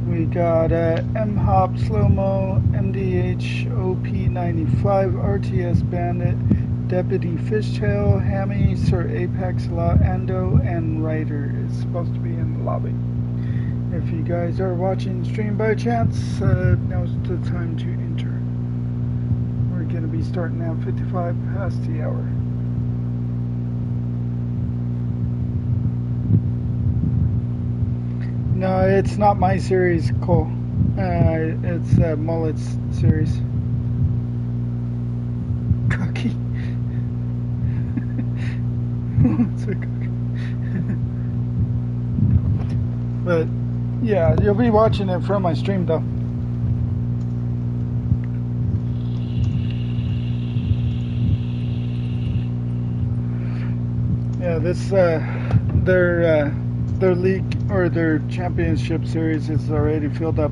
We got M-Hop, Slow-Mo, MDH, OP95, RTS Bandit, Deputy Fishtail, Hammy, Sir Apex, La Ando, and Ryder is supposed to be in the lobby. If you guys are watching stream by chance, now's the time to enter. We're going to be starting at 55 past the hour. No, it's not my series, Cole. It's Mullet's series. Cookie. It's a cookie. But yeah, you'll be watching it from my stream though. Yeah, this their league or their championship series is already filled up.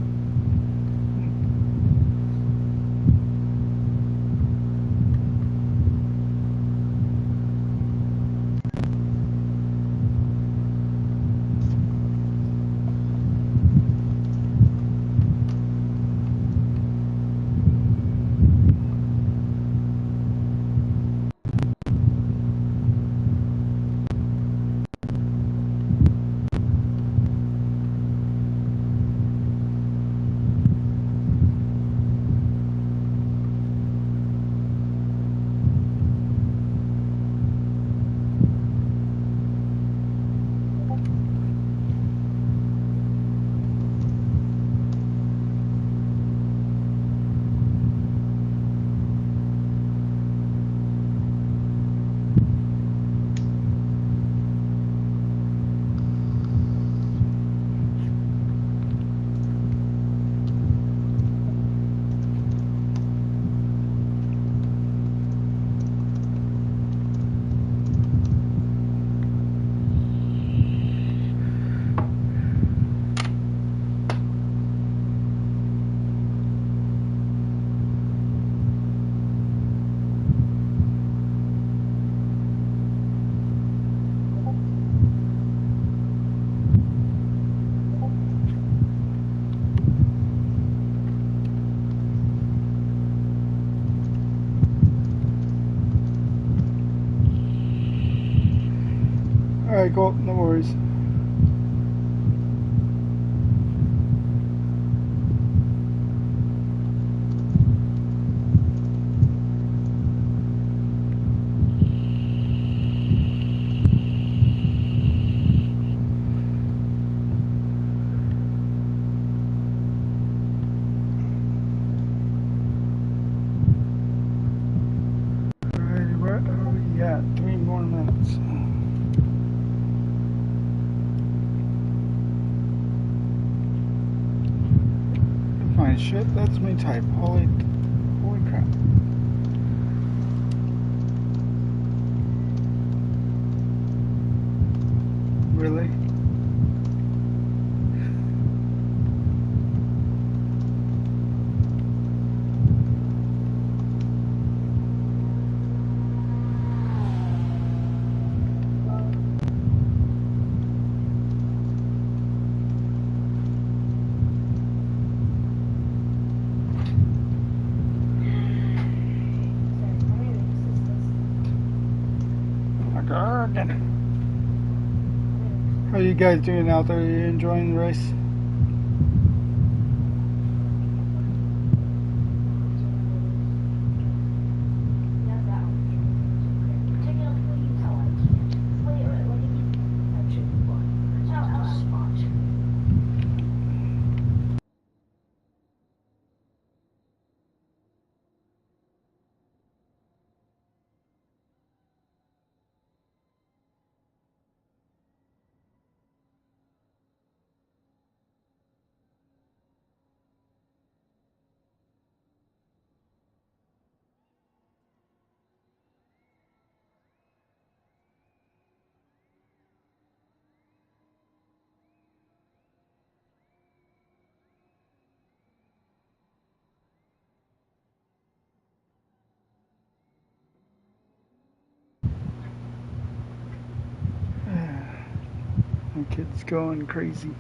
All right, go. No worries. All right, where are we at? 3 more minutes. Fine shit. That's me type. Holy crap. Really? How are you guys doing out there? Are you enjoying the race? My kid's going crazy.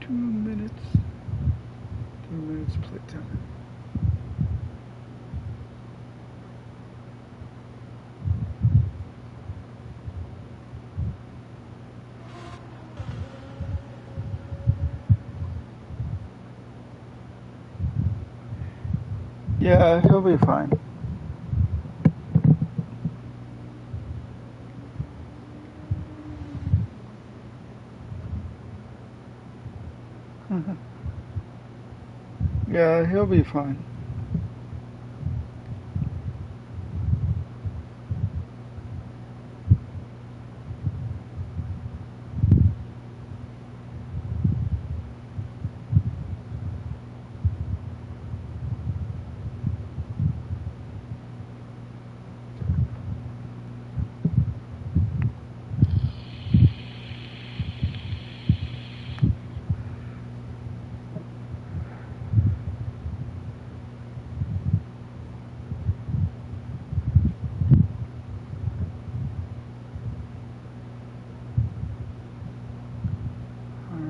2 minutes. 2 minutes playtime. Yeah, he'll be fine. Yeah, he'll be fine.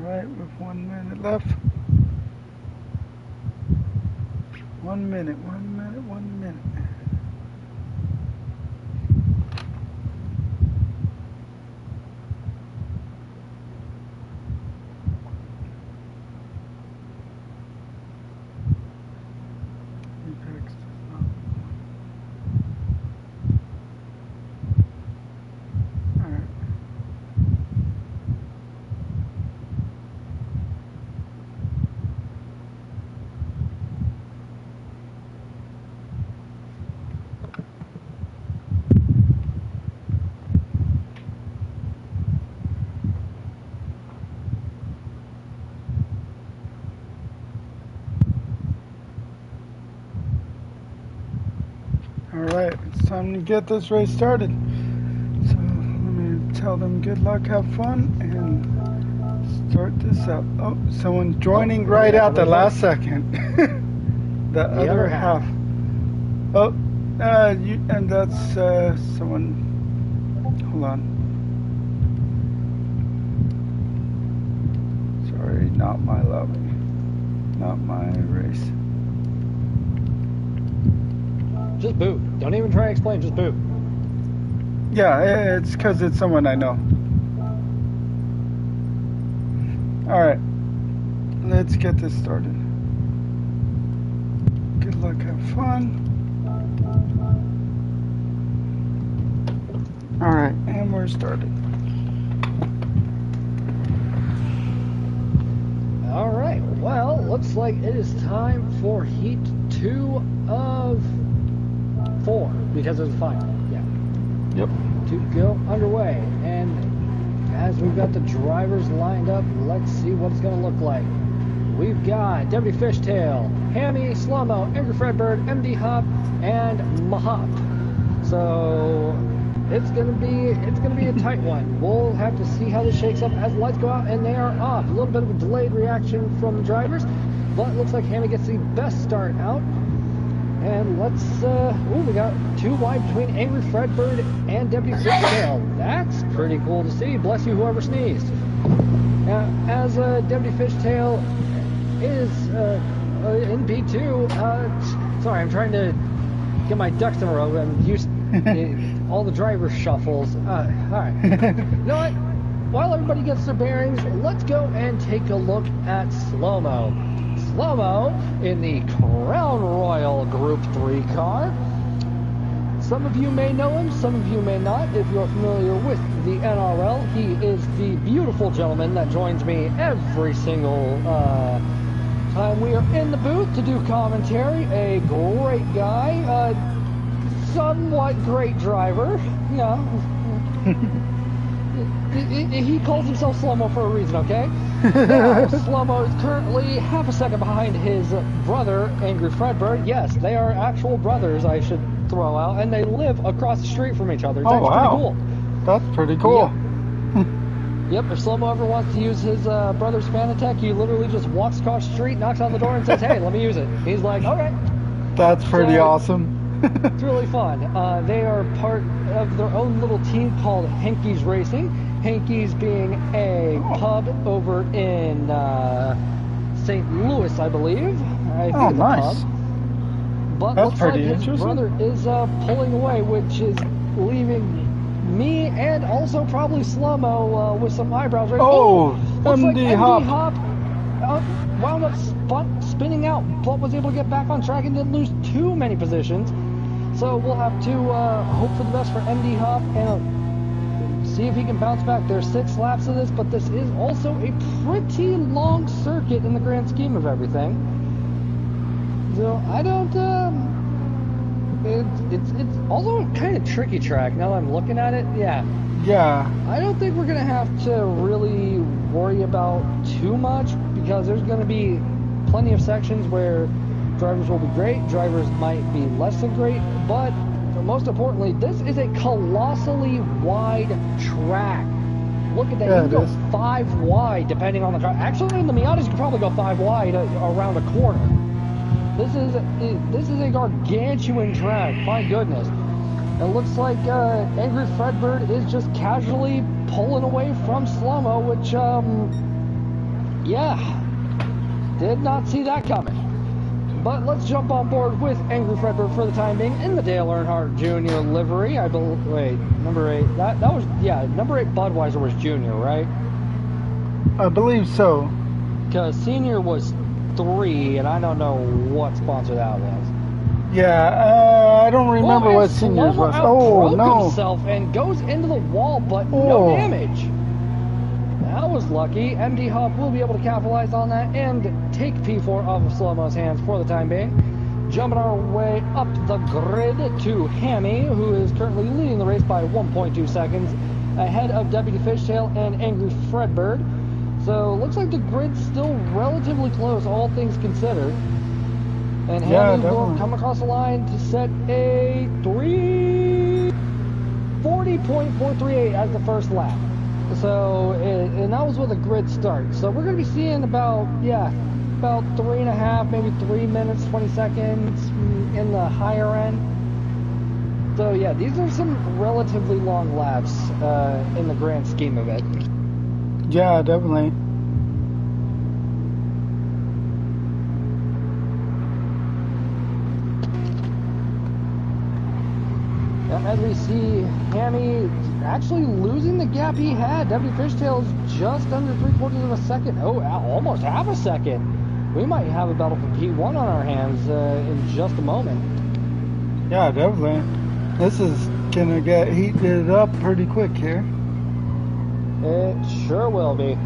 Alright, with 1 minute left. 1 minute, 1 minute, 1 minute. Apex does not. Alright. Alright, it's time to get this race started. So let me tell them good luck, have fun, and start this up. Oh, someone's joining right at the last second. The other half. Oh, and that's someone. Hold on. Sorry, not my lobby. Not my race. Just boot. Don't even try to explain, just boot. Yeah, it's because it's someone I know. Alright, let's get this started. Good luck, have fun. Alright, and we're started. Alright, well, looks like it is time for Heat 2 of 4, because it's a final. Yeah. Yep. To go underway. And as we've got the drivers lined up, let's see what it's going to look like. We've got Deputy Fishtail, Hammy, Slow-Mo, Angry Fredbird, MD Hop, and Mahop. So it's gonna be a tight one. We'll have to see how this shakes up as the lights go out and they are off. A little bit of a delayed reaction from the drivers, but it looks like Hammy gets the best start out. And let's, we got 2 wide between Angry Fredbird and Deputy Fishtail. That's pretty cool to see. Bless you, whoever sneezed. As Deputy Fishtail is in P2, sorry, I'm trying to get my ducks in a row. I'm used all the driver shuffles. All right. You know what? While everybody gets their bearings, let's go and take a look at Slow-Mo. Slow-Mo in the Crown Royal Group 3 car. Some of you may know him, some of you may not. If you're familiar with the NRL, he is the beautiful gentleman that joins me every single time we are in the booth to do commentary. A great guy, somewhat great driver. Yeah. He calls himself Slow-Mo for a reason, okay? Now, Slow-Mo is currently half a second behind his brother, Angry Fredbird. Yes, they are actual brothers, I should throw out, and they live across the street from each other. It's actually pretty cool. That's pretty cool. Yep, if Slow-Mo ever wants to use his brother's Fanatec, he literally just walks across the street, knocks on the door, and says, hey, let me use it. He's like, okay. That's pretty awesome. It's really fun. They are part of their own little team called Henke's Racing. Henke's being a pub over in St. Louis, I believe. I think it's nice. a pub. But that's looks pretty like his brother is pulling away, which is leaving me and also probably Slow-Mo with some eyebrows. Right? Looks like MD Hop wound up spinning out, but was able to get back on track and didn't lose too many positions. So we'll have to hope for the best for MD Hop and see if he can bounce back. There's 6 laps of this, but this is also a pretty long circuit in the grand scheme of everything. So I don't. It's also a kind of tricky track. Now that I'm looking at it, yeah. Yeah. I don't think we're gonna have to really worry about too much because there's gonna be plenty of sections where drivers will be great, drivers might be less than great, but most importantly, this is a colossally wide track. Look at that, Yeah, you can go it is. 5 wide depending on the car. Actually, in the Miatas, you can probably go 5 wide around a corner. This is a gargantuan track, my goodness. It looks like Angry Fredbird is just casually pulling away from Slow-Mo, which, yeah, did not see that coming. But let's jump on board with Angry Fredbird for the time being in the Dale Earnhardt Jr. livery. I believe, wait, number 8, that was, yeah, number 8 Budweiser was Junior, right? I believe so. Because Senior was 3, and I don't know what sponsor that was. Yeah, I don't remember what Seniors was. Oh, no. himself and goes into the wall, but no damage. That was lucky. MD Hop will be able to capitalize on that and take P4 off of Slow-Mo's hands for the time being. Jumping our way up the grid to Hammy, who is currently leading the race by 1.2 seconds, ahead of Deputy Fishtail and Angry Fredbird. So, looks like the grid's still relatively close, all things considered. And Hammy will come across the line to set a 40.438 as the first lap. So, and that was with a grid start. So we're going to be seeing about 3.5, maybe 3 minutes, 20 seconds in the higher end. So yeah, these are some relatively long laps in the grand scheme of it. Yeah, definitely. As we see Hammy actually losing the gap he had. Deputy Fishtail's just under 3/4 of a second. Oh, almost half a second. We might have a battle for P1 on our hands in just a moment. Yeah, definitely. This is gonna get heated up pretty quick here. It sure will be.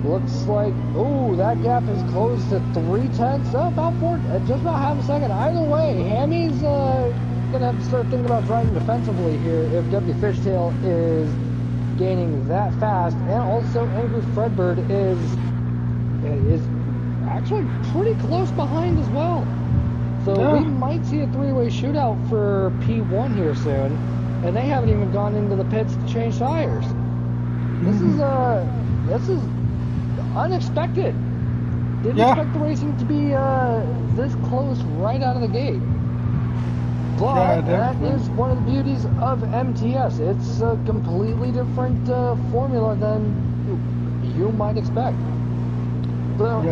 Looks like, oh, that gap is closed to 3/10, about 4, just about half a second. Either way, Hammy's gonna have to start thinking about driving defensively here if Deputy Fishtail is gaining that fast, and also Angry Fredbird is actually pretty close behind as well. So we might see a 3-way shootout for P1 here soon, and they haven't even gone into the pits to change tires. This is unexpected. Didn't expect the racing to be this close right out of the gate. But that is one of the beauties of MTS. It's a completely different formula than you might expect. So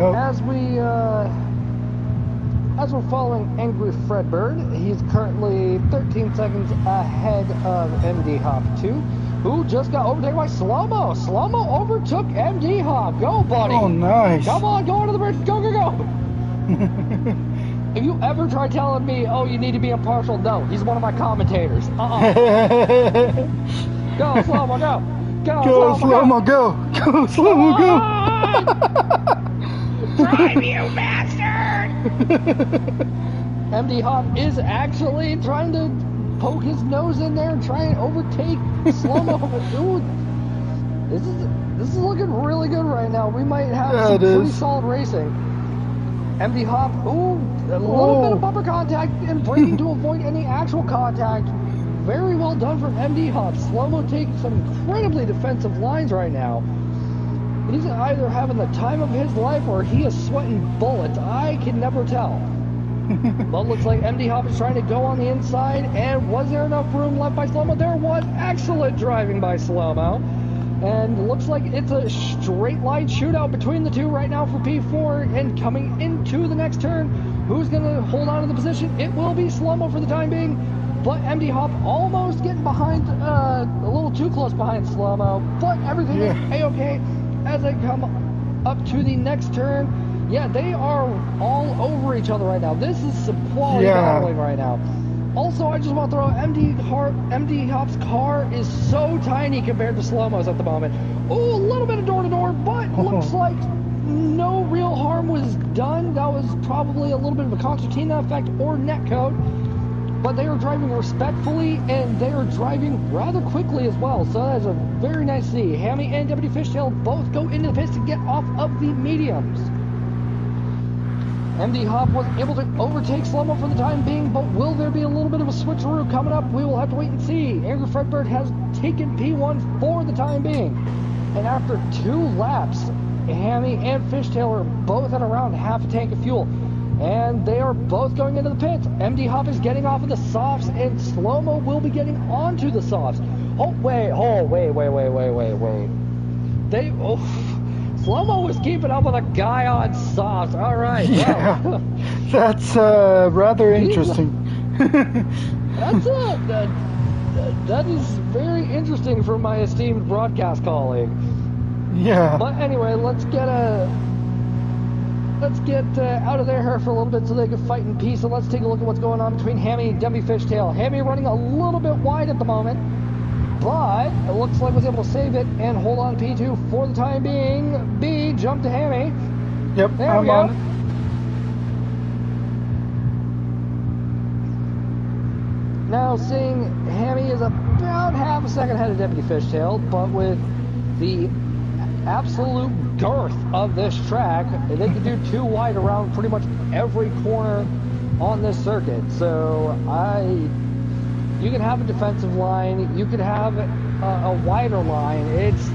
as we're following Angry Fredbird, he's currently 13 seconds ahead of MD Hop 2, who just got overtaken by Slow-Mo. Slow-Mo overtook MD Hop. Go, buddy. Oh, nice. Come on, go into the bridge. Go, go, go. If you ever try telling me, oh, you need to be impartial, no, he's one of my commentators. Go, Slow-Mo, go. Go, Slow-Mo, go. Go, Slow-Mo, go. Drive, you bastard! MD Hop is actually trying to poke his nose in there and try and overtake Slow-Mo. Ooh, this is looking really good right now. We might have some pretty solid racing. MD Hop, ooh, a little bit of bumper contact and braking to avoid any actual contact. Very well done from MD Hop. Slow-Mo taking some incredibly defensive lines right now. He's either having the time of his life or he is sweating bullets. I can never tell. But looks like MD Hop is trying to go on the inside. And was there enough room left by Slow-Mo? There was. Excellent driving by Slow-Mo. And looks like it's a straight line shootout between the two right now for P4. And coming into the next turn, who's going to hold on to the position? It will be Slow-Mo for the time being. But MD Hop almost getting behind, a little too close behind Slow-Mo. But everything is A-okay as they come up to the next turn. Yeah, they are all over each other right now. This is some quality battling right now. Also, I just want to throw MD Hop's car is so tiny compared to Slow-Mo's at the moment. Oh, a little bit of door-to-door, but looks like no real harm was done. That was probably a little bit of a concertina effect or netcode. But they are driving respectfully, and they are driving rather quickly as well. So that is a very nice to see. Hammy and Deputy Fishtail both go into the pits to get off of the mediums. MD Hop was able to overtake Slow-Mo for the time being, but will there be a little bit of a switcheroo coming up? We will have to wait and see. Angry Fredbird has taken P1 for the time being. And after 2 laps, Hammy and Fishtail are both at around half a tank of fuel. And they are both going into the pits. MD Hop is getting off of the softs, and Slow-Mo will be getting onto the softs. Wait. Slow-Mo was keeping up with a guy on softs. All right. Yeah, well. that's rather interesting. That is very interesting for my esteemed broadcast colleague. Yeah. But anyway, let's get out of their hair for a little bit so they can fight in peace. And let's take a look at what's going on between Hammy and Deputy Fishtail. Hammy running a little bit wide at the moment, but it looks like was able to save it and hold on to P2 for the time being. B jumped to Hammy. Yep, there I'm we go. on it. Now seeing Hammy is about half a second ahead of Deputy Fishtail, but with the absolute girth of this track, they can do 2 wide around pretty much every corner on this circuit. So you can have a defensive line, you could have a wider line. It's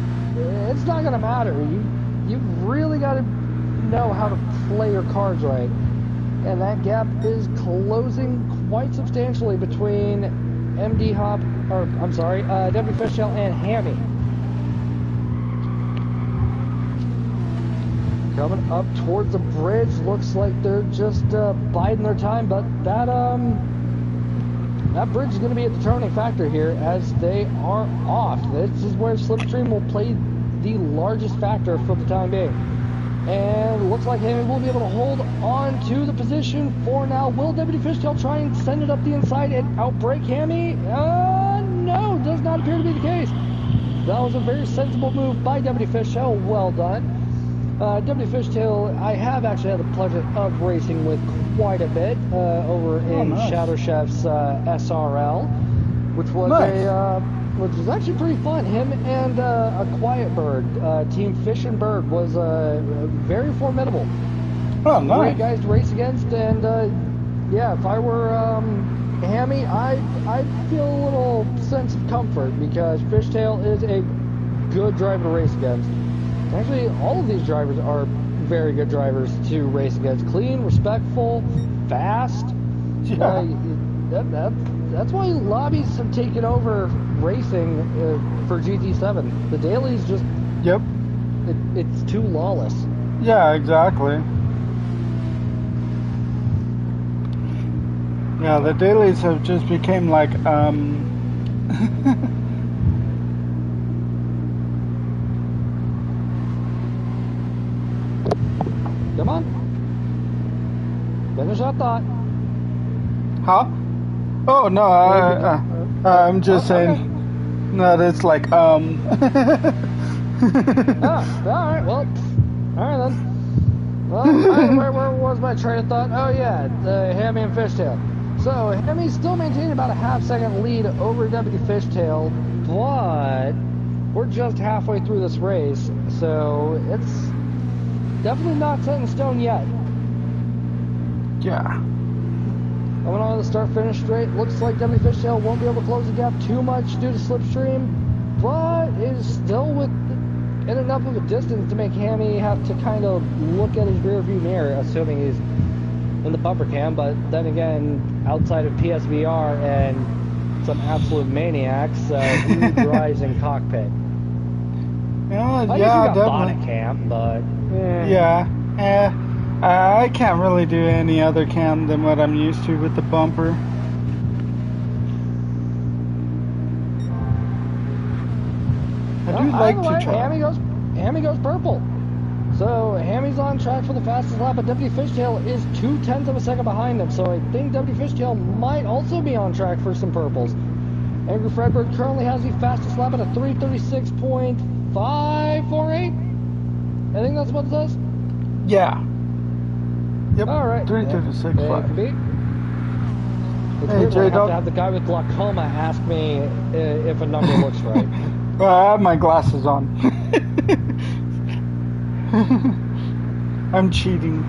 not going to matter. You really got to know how to play your cards right, and that gap is closing quite substantially between Deputy Fishtail and Hammy. Coming up towards the bridge, looks like they're just biding their time, but that bridge is going to be a determining factor here as they are off. This is where Slipstream will play the largest factor for the time being. And looks like Hammy will be able to hold on to the position for now. Will Deputy Fishtail try and send it up the inside and outbrake Hammy? No, does not appear to be the case. That was a very sensible move by Deputy Fishtail. Well done. Deputy Fishtail, I have actually had the pleasure of racing with quite a bit over in nice. Shadow Chef's SRL, which was which was actually pretty fun. Him and a Quiet Bird, Team Fish and Bird, was very formidable. Oh, nice. Great guys to race against, and yeah, if I were Hammy, I'd feel a little sense of comfort because Fishtail is a good driver to race against. Actually, all of these drivers are very good drivers to race against. Clean, respectful, fast. Yeah. That's why lobbies have taken over racing for GT7. The dailies just... Yep. It's too lawless. Yeah, exactly. Yeah, the dailies have just became like, Come on. Finish that thought. Huh? Oh, no, I'm just saying that it's like, Ah, alright, well, alright then. Well, where was my train of thought? Oh yeah, Hammy and Fishtail. So, Hammy's still maintaining about a half-second lead over Deputy Fishtail, but we're just halfway through this race, so it's definitely not set in stone yet. yeah. Coming on the start-finish straight, looks like Deputy Fishtail won't be able to close the gap too much due to slipstream, but is still in enough of a distance to make Hammy have to kind of look at his rear view mirror, assuming he's in the bumper cam. But then again, outside of PSVR and some absolute maniacs, who drives in cockpit? Yeah, I yeah, got bonnet definitely. cam, but Yeah. I can't really do any other cam than what I'm used to with the bumper. I do like to try. Hammy goes purple. So Hammy's on track for the fastest lap, but Deputy Fishtail is 0.2 of a second behind him. So I think Deputy Fishtail might also be on track for some purples. Angry Fredbird currently has the fastest lap at a 3:36.548. I think that's what it says. Yeah. Yep. All right. 3:36.5. It's Hey, weird when I have J-Dog. to have the guy with glaucoma ask me if a number looks right. Well, I have my glasses on. I'm cheating.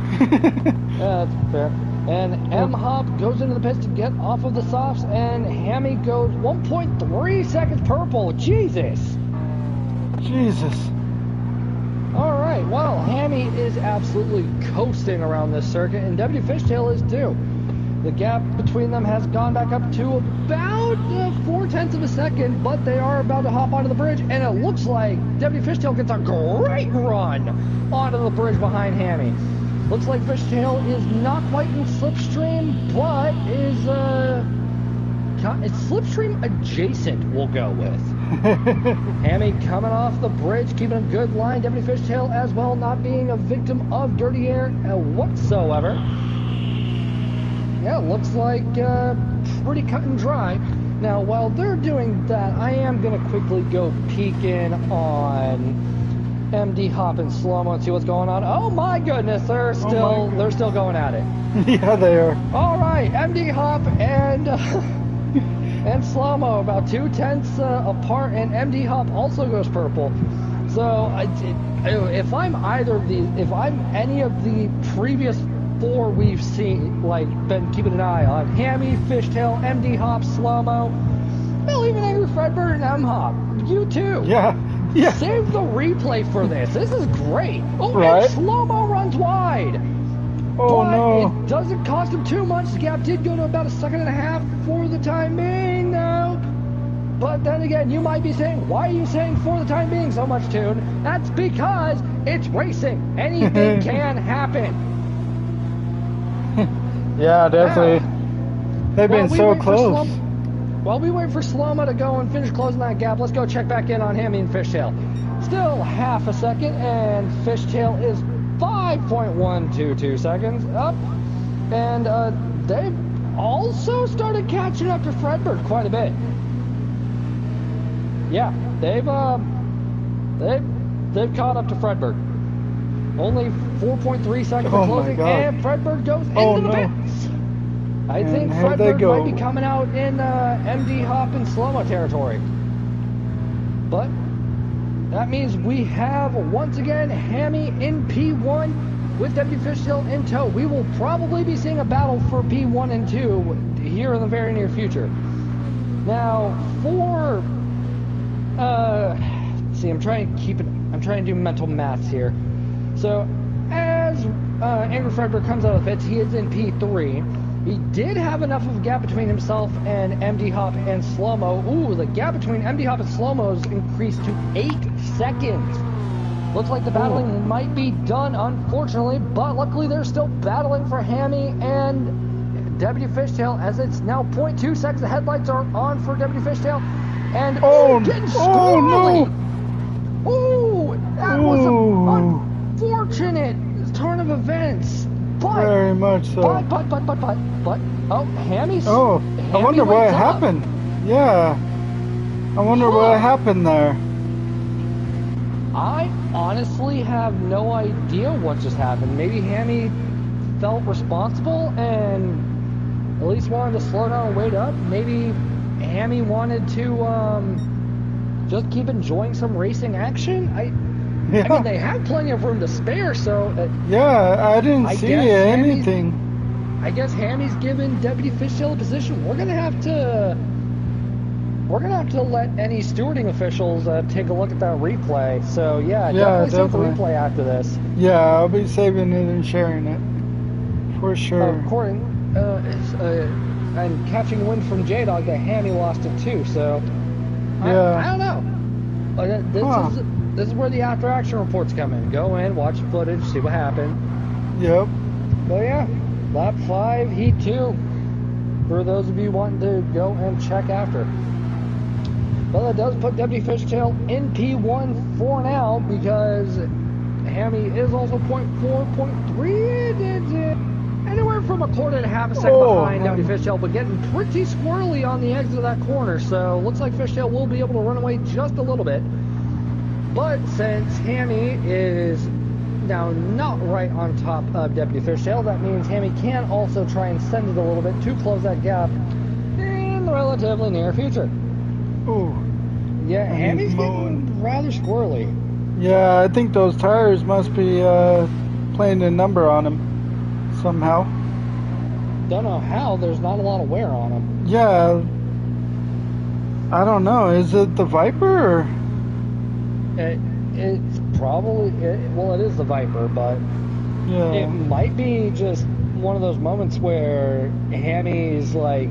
Yeah, that's fair. And M-Hop goes into the pits to get off of the softs, and Hammy goes 1.3 seconds purple. Jesus! Jesus. All right, well, Hammy is absolutely coasting around this circuit, and W Fishtail is too. The gap between them has gone back up to about 0.4 of a second, but they are about to hop onto the bridge, and it looks like W Fishtail gets a great run onto the bridge behind Hammy. Looks like Fishtail is not quite in slipstream, but is it's slipstream adjacent, we'll go with. Hammy coming off the bridge, keeping a good line. W Fishtail as well, not being a victim of dirty air whatsoever. Yeah, looks like pretty cut and dry. Now, while they're doing that, I am going to quickly go peek in on MD Hop and Slow-Mo and see what's going on. Oh my goodness, they're still going at it. Yeah, they are. All right, MD Hop and and Slow-Mo about 0.2 apart, and MD Hop also goes purple. So if I'm any of the previous 4 we've seen, like, been keeping an eye on, Hammy, Fishtail, MD Hop, Slow-Mo, hell, even Angry Fredbird and M-Hop, you too. Yeah. Yeah. Save the replay for this. This is great. Oh, right? And Slow-Mo runs wide. Oh, but no. It doesn't cost him too much. The gap did go to about 1.5 seconds for the time being now. But then again, you might be saying, why are you saying for the time being so much, Toon? That's because it's racing. Anything can happen. Yeah, definitely. They've been so close. While we wait for Slow-Mo to go and finish closing that gap, let's go check back in on Hammy and Fishtail. Still 0.5 second, and Fishtail is 5.122 seconds up. And they've also started catching up to Fredbird quite a bit. Yeah, they've caught up to Fredbird. Only 4.3 seconds for closing, and Fredbird goes into the pits. I think Fredbird might be coming out in MD Hop and Slow-Mo territory. But that means we have, once again, Hammy in P1 with W Fishtail in tow. We will probably be seeing a battle for P1 and 2 here in the very near future. Now, for... see, I'm trying to do mental maths here. So, as Angry Fredbird comes out of the pits, he is in P3. He did have enough of a gap between himself and MD Hop and Slow-Mo. Ooh, the gap between MD Hop and Slow-Mo's increased to 8 seconds. Looks like the battling might be done, unfortunately, but luckily they're still battling for Hammy and W Fishtail, as it's now 0.2 seconds. The headlights are on for W Fishtail, and getting squirrely. Ooh, that was an unfortunate turn of events. But, very much so. But, oh, Hammy's... Oh, I wonder what happened. Yeah. I wonder what happened there. I honestly have no idea what just happened. Maybe Hammy felt responsible and at least wanted to slow down and wait up. Maybe Hammy wanted to just keep enjoying some racing action. I mean, they have plenty of room to spare, so... yeah, I didn't see anything. I guess Hammy's given Deputy Fishtail a position. We're gonna have to let any stewarding officials take a look at that replay. So yeah, definitely save the replay after this. Yeah, I'll be saving it and sharing it for sure. According and catching wind from J-Dog that Hammy lost it too. So I don't know. This is where the after action reports come in. Go in, watch the footage, see what happened. Yep. But yeah, lap 5, heat 2. For those of you wanting to go and check after. Well, that does put W Fishtail in P1 for now, because Hammy is also 0.4, 0.3, anywhere from 1.25 seconds behind W Fishtail, but getting pretty squirrely on the exit of that corner. So looks like Fishtail will be able to run away just a little bit. But since Hammy is Now, not right on top of Deputy Fishtail. That means Hammy can also try and send it a little bit to close that gap in the relatively near future. Ooh. Yeah, And Hammy's he's getting rather squirrely. Yeah, I think those tires must be playing a number on him somehow. Don't know how. There's not a lot of wear on them. Yeah. I don't know. Is it the Viper or? It's probably, well, it is the Viper, but Yeah. it might be just one of those moments where Hammy's like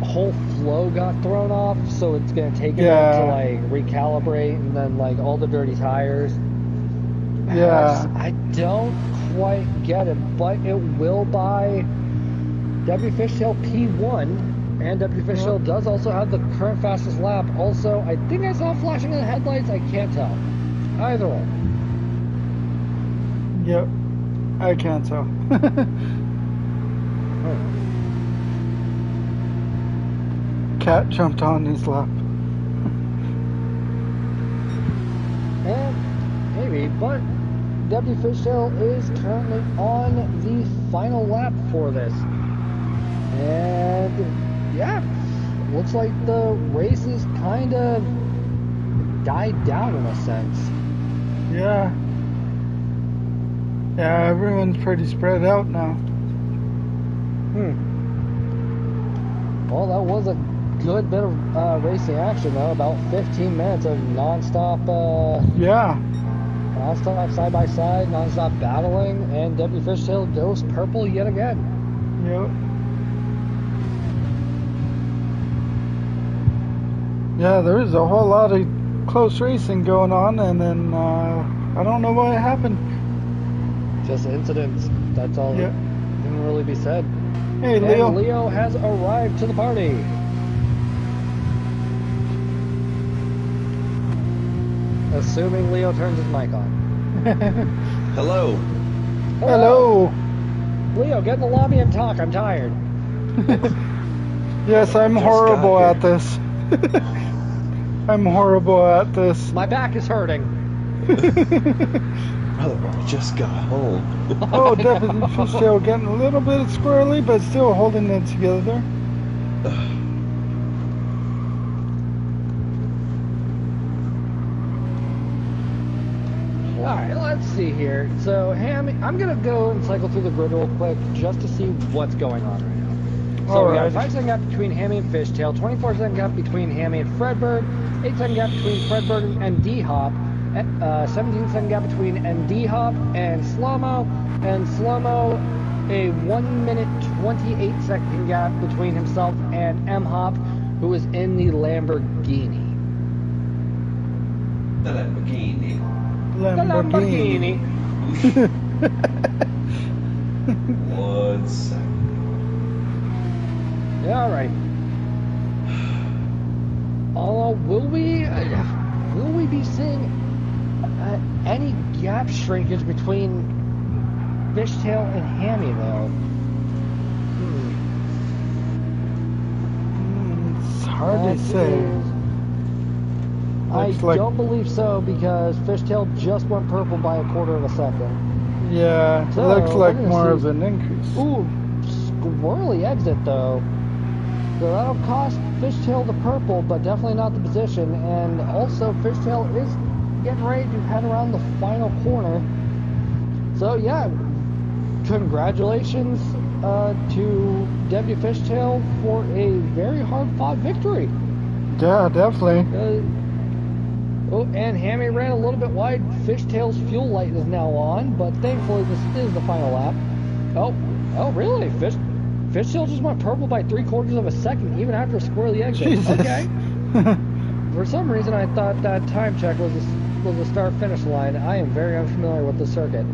whole flow got thrown off, so it's gonna take a minute to like recalibrate, and then like all the dirty tires. Yeah. I don't quite get it, but it will buy W Fishtail P1, and W Fishtail does also have the current fastest lap. Also, I think I saw flashing in the headlights. I can't tell. Either way. Yep. I can't tell. Cat jumped on his lap. Maybe, but W Fishtail is currently on the final lap for this. And yeah, looks like the race is kind of died down in a sense. Yeah. Yeah, everyone's pretty spread out now. Well, that was a good bit of racing action, though. About 15 minutes of non-stop, non-stop side-by-side, non-stop battling, and W Fishtail goes purple yet again. Yep. Yeah, there was a whole lot of close racing going on, and then I don't know what happened. Just incidents. That's all. Yeah. Didn't really be said. Hey, And Leo. Leo has arrived to the party. Assuming Leo turns his mic on. Hello. Hello. Leo, get in the lobby and talk. I'm tired. Yes, I'm Just horrible got at this. I'm horrible at this. My back is hurting. Brother, I just got home. Oh, Deputy Fishtail getting a little bit squirrely, but still holding it together. Alright, let's see here. So, Ham, I'm going to go and cycle through the grid real quick just to see what's going on right now. So we got a 5-second gap between Hammy and Fishtail, 24-second gap between Hammy and Fredbird, 8-second gap between Fredbird and D-Hop, 17-second gap between D-Hop and Slow-Mo, and Slow-Mo a 1-minute 28-second gap between himself and M-Hop, who is in the Lamborghini. The Lamborghini. Lamborghini. 1 second. Yeah, all right. Will we be seeing any gap shrinkage between Fishtail and Hammy though? It's hard to say. I don't believe so, because Fishtail just went purple by a quarter of a second. Yeah, it So, looks like we're gonna more see- of an increase. Ooh, squirrely exit though. So that'll cost Fishtail the purple, but definitely not the position. And also, Fishtail is getting ready to head around the final corner. So yeah, congratulations to W Fishtail for a very hard-fought victory. Yeah, definitely. Oh, and Hammy ran a little bit wide. Fishtail's fuel light is now on, but thankfully this is the final lap. Oh, really? Fishtail just went purple by 3/4 of a second, even after a squirrely exit. Jesus. Okay. For some reason, I thought that time check was the start-finish line. I am very unfamiliar with the circuit.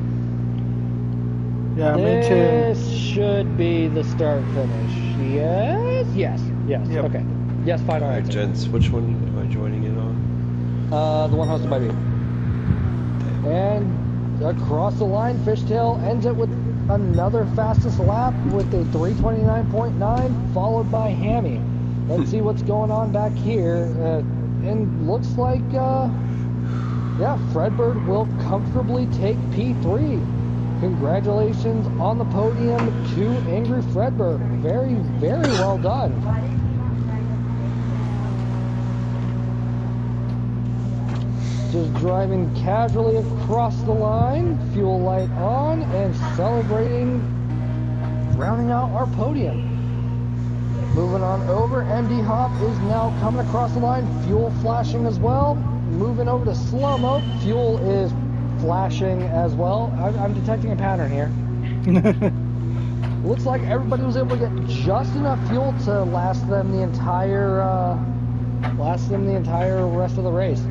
Yeah, me too. This should be the start-finish. Yes. Yep. Okay. Yes, final Alright, answer. gents, which one am I joining in on? The one hosted by me. And across the line, Fishtail ends it with another fastest lap with a 329.9, followed by Hammy. Let's see what's going on back here. And looks like Yeah, Fredbird will comfortably take P3. Congratulations on the podium to Angry Fredbird. Very, very well done. Just driving casually across the line, fuel light on, and celebrating, rounding out our podium. Moving on over, MD Hop is now coming across the line, fuel flashing as well. Moving over to slow-mo, fuel is flashing as well. I'm detecting a pattern here. Looks like everybody was able to get just enough fuel to last them the entire rest of the race.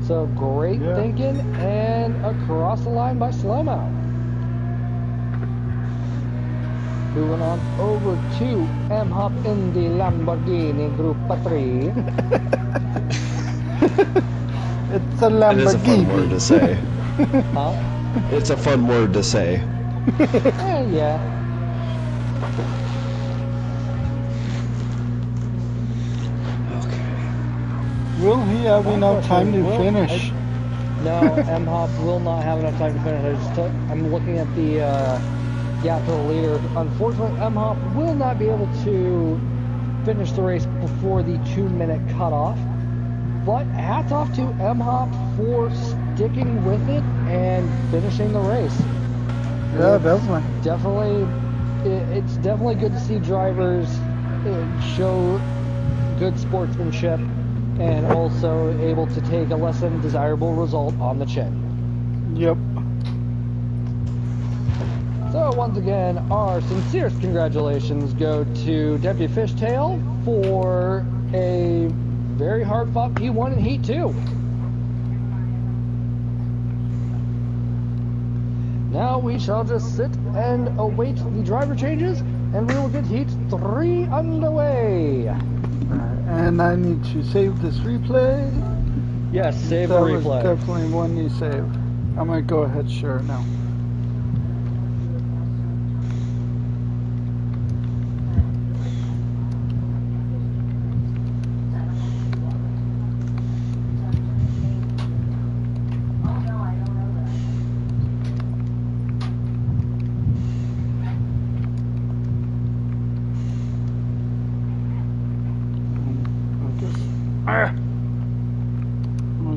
So great thinking, and across the line by slow-mo. Moving on over to M-Hop in the Lamborghini Group 3. It's a Lamborghini. It is a fun word to say. Huh? It's a fun word to say. Yeah. Will he have enough time to finish? No, M-Hop will not have enough time to finish. I'm looking at the gap to the leader. Unfortunately, M-Hop will not be able to finish the race before the 2-minute cutoff. But hats off to M-Hop for sticking with it and finishing the race. Yeah, definitely. It's definitely good to see drivers show good sportsmanship and also able to take a less than desirable result on the chin. Yep. So once again, our sincerest congratulations go to Deputy Fishtail for a very hard-fought P1 in Heat 2. Now we shall just sit and await the driver changes, and we will get Heat 3 underway. And I need to save this replay. Yes, save the replay. That was definitely one you save. I'm going to go ahead, sure, now.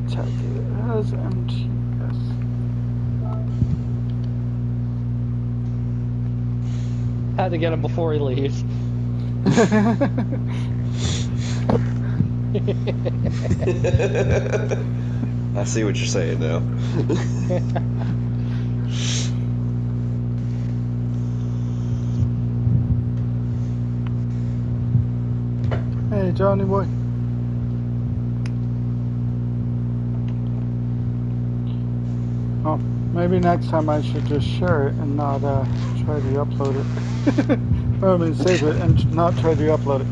Tag it as MTS. Had to get him before he leaves. I see what you're saying now. Hey, Johnny boy. Oh, maybe next time I should just share it and not try to upload it. Or I mean, save it and not try to upload it.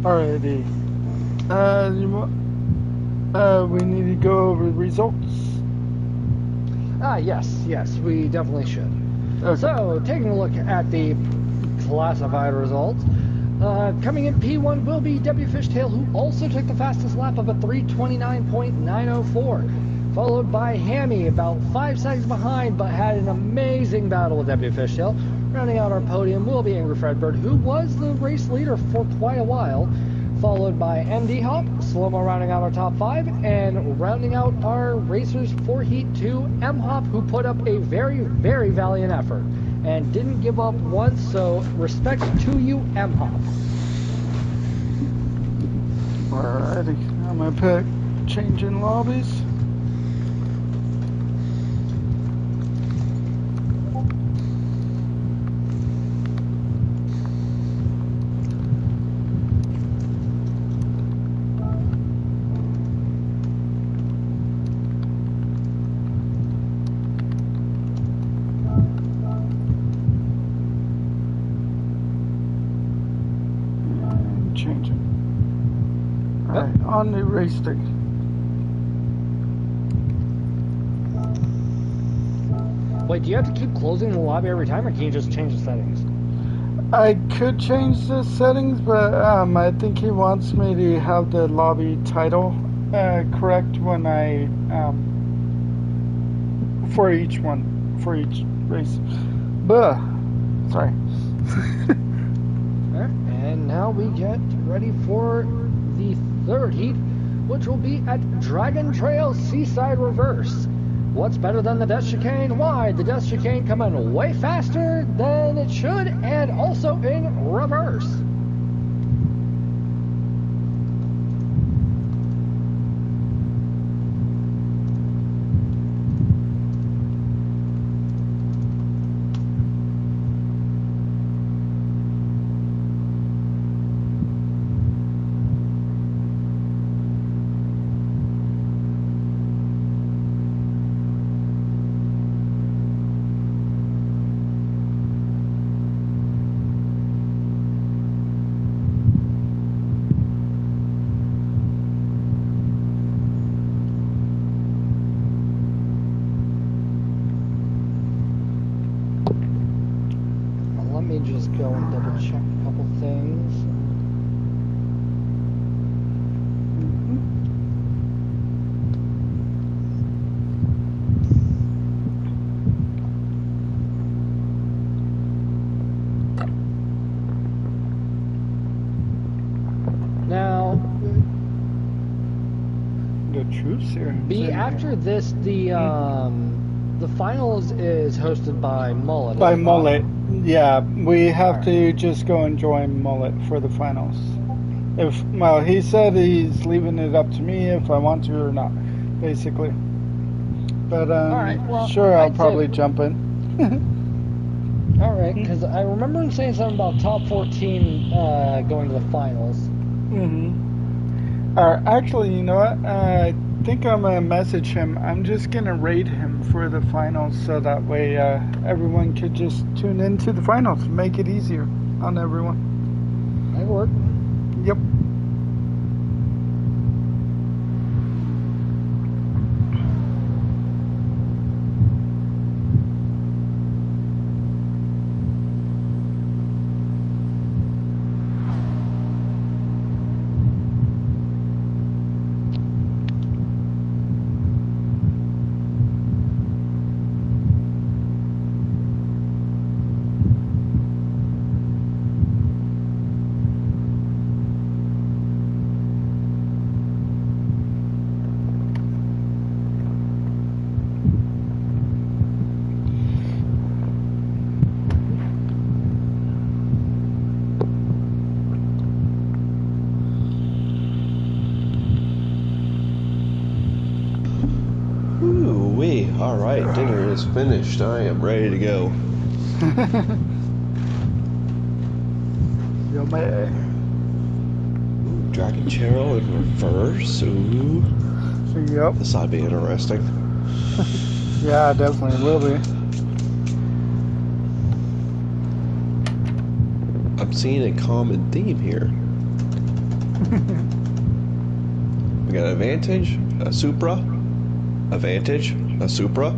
Alrighty. We need to go over the results. Yes, we definitely should. Okay. So, taking a look at the classified results. Coming in P1 will be W Fishtail, who also took the fastest lap of a 3:29.904. Followed by Hammy, about 5 seconds behind, but had an amazing battle with W Fishtail. Rounding out our podium will be Angry Fredbird, who was the race leader for quite a while. Followed by MD Hop, Slow-Mo rounding out our top 5, and rounding out our racers for Heat 2, M Hop, who put up a very, very valiant effort and didn't give up once, so respect to you, M Hop. Alrighty, I'm gonna pick changing lobbies. Changing. Alright, on the race day. Wait, do you have to keep closing the lobby every time, or can you just change the settings? I could change the settings, but I think he wants me to have the lobby title correct when I for each one, for each race. Buh. Sorry. Alright, and now we get ready for the third heat, which will be at Dragon Trail Seaside Reverse. What's better than the Death Chicane? Why? The Death Chicane coming way faster than it should, and also in reverse. Let me just go and double check a couple things. Now, The truth serum. after this, the finals is hosted by Mullet. By is it not? Mullet. Yeah, we have to just go and join Mullet for the finals. Well, he said he's leaving it up to me if I want to or not, basically. But Alright, well, sure, I'll I'd say- probably jump in. Alright, because I remember him saying something about top 14 going to the finals. Actually, you know what? I think I'm gonna message him. I'm just gonna rate him for the finals, so that way everyone could just tune into the finals, make it easier on everyone. That worked. Yep. Ooh-wee. All right, dinner is finished. I am ready to go. Yo, man. Dragon Channel in reverse. Ooh. Yep. This ought to be interesting. Yeah, definitely will be. I'm seeing a common theme here. We got Advantage, a Supra, Advantage, a Supra.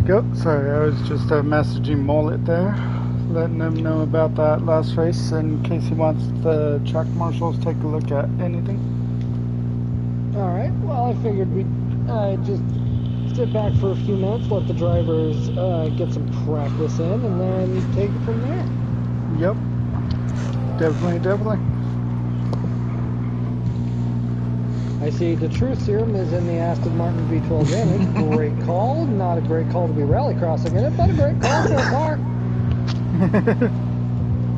Go. Sorry, I was just messaging Mullet there, letting him know about that last race in case he wants the track marshals take a look at anything. Alright, well, I figured we'd just sit back for a few minutes, let the drivers get some practice in, and then take it from there. Yep. Definitely. I see the Truth Serum is in the Aston Martin V12 Advantage. Great call. Not a great call to be rallycrossing in it, but a great call for a car.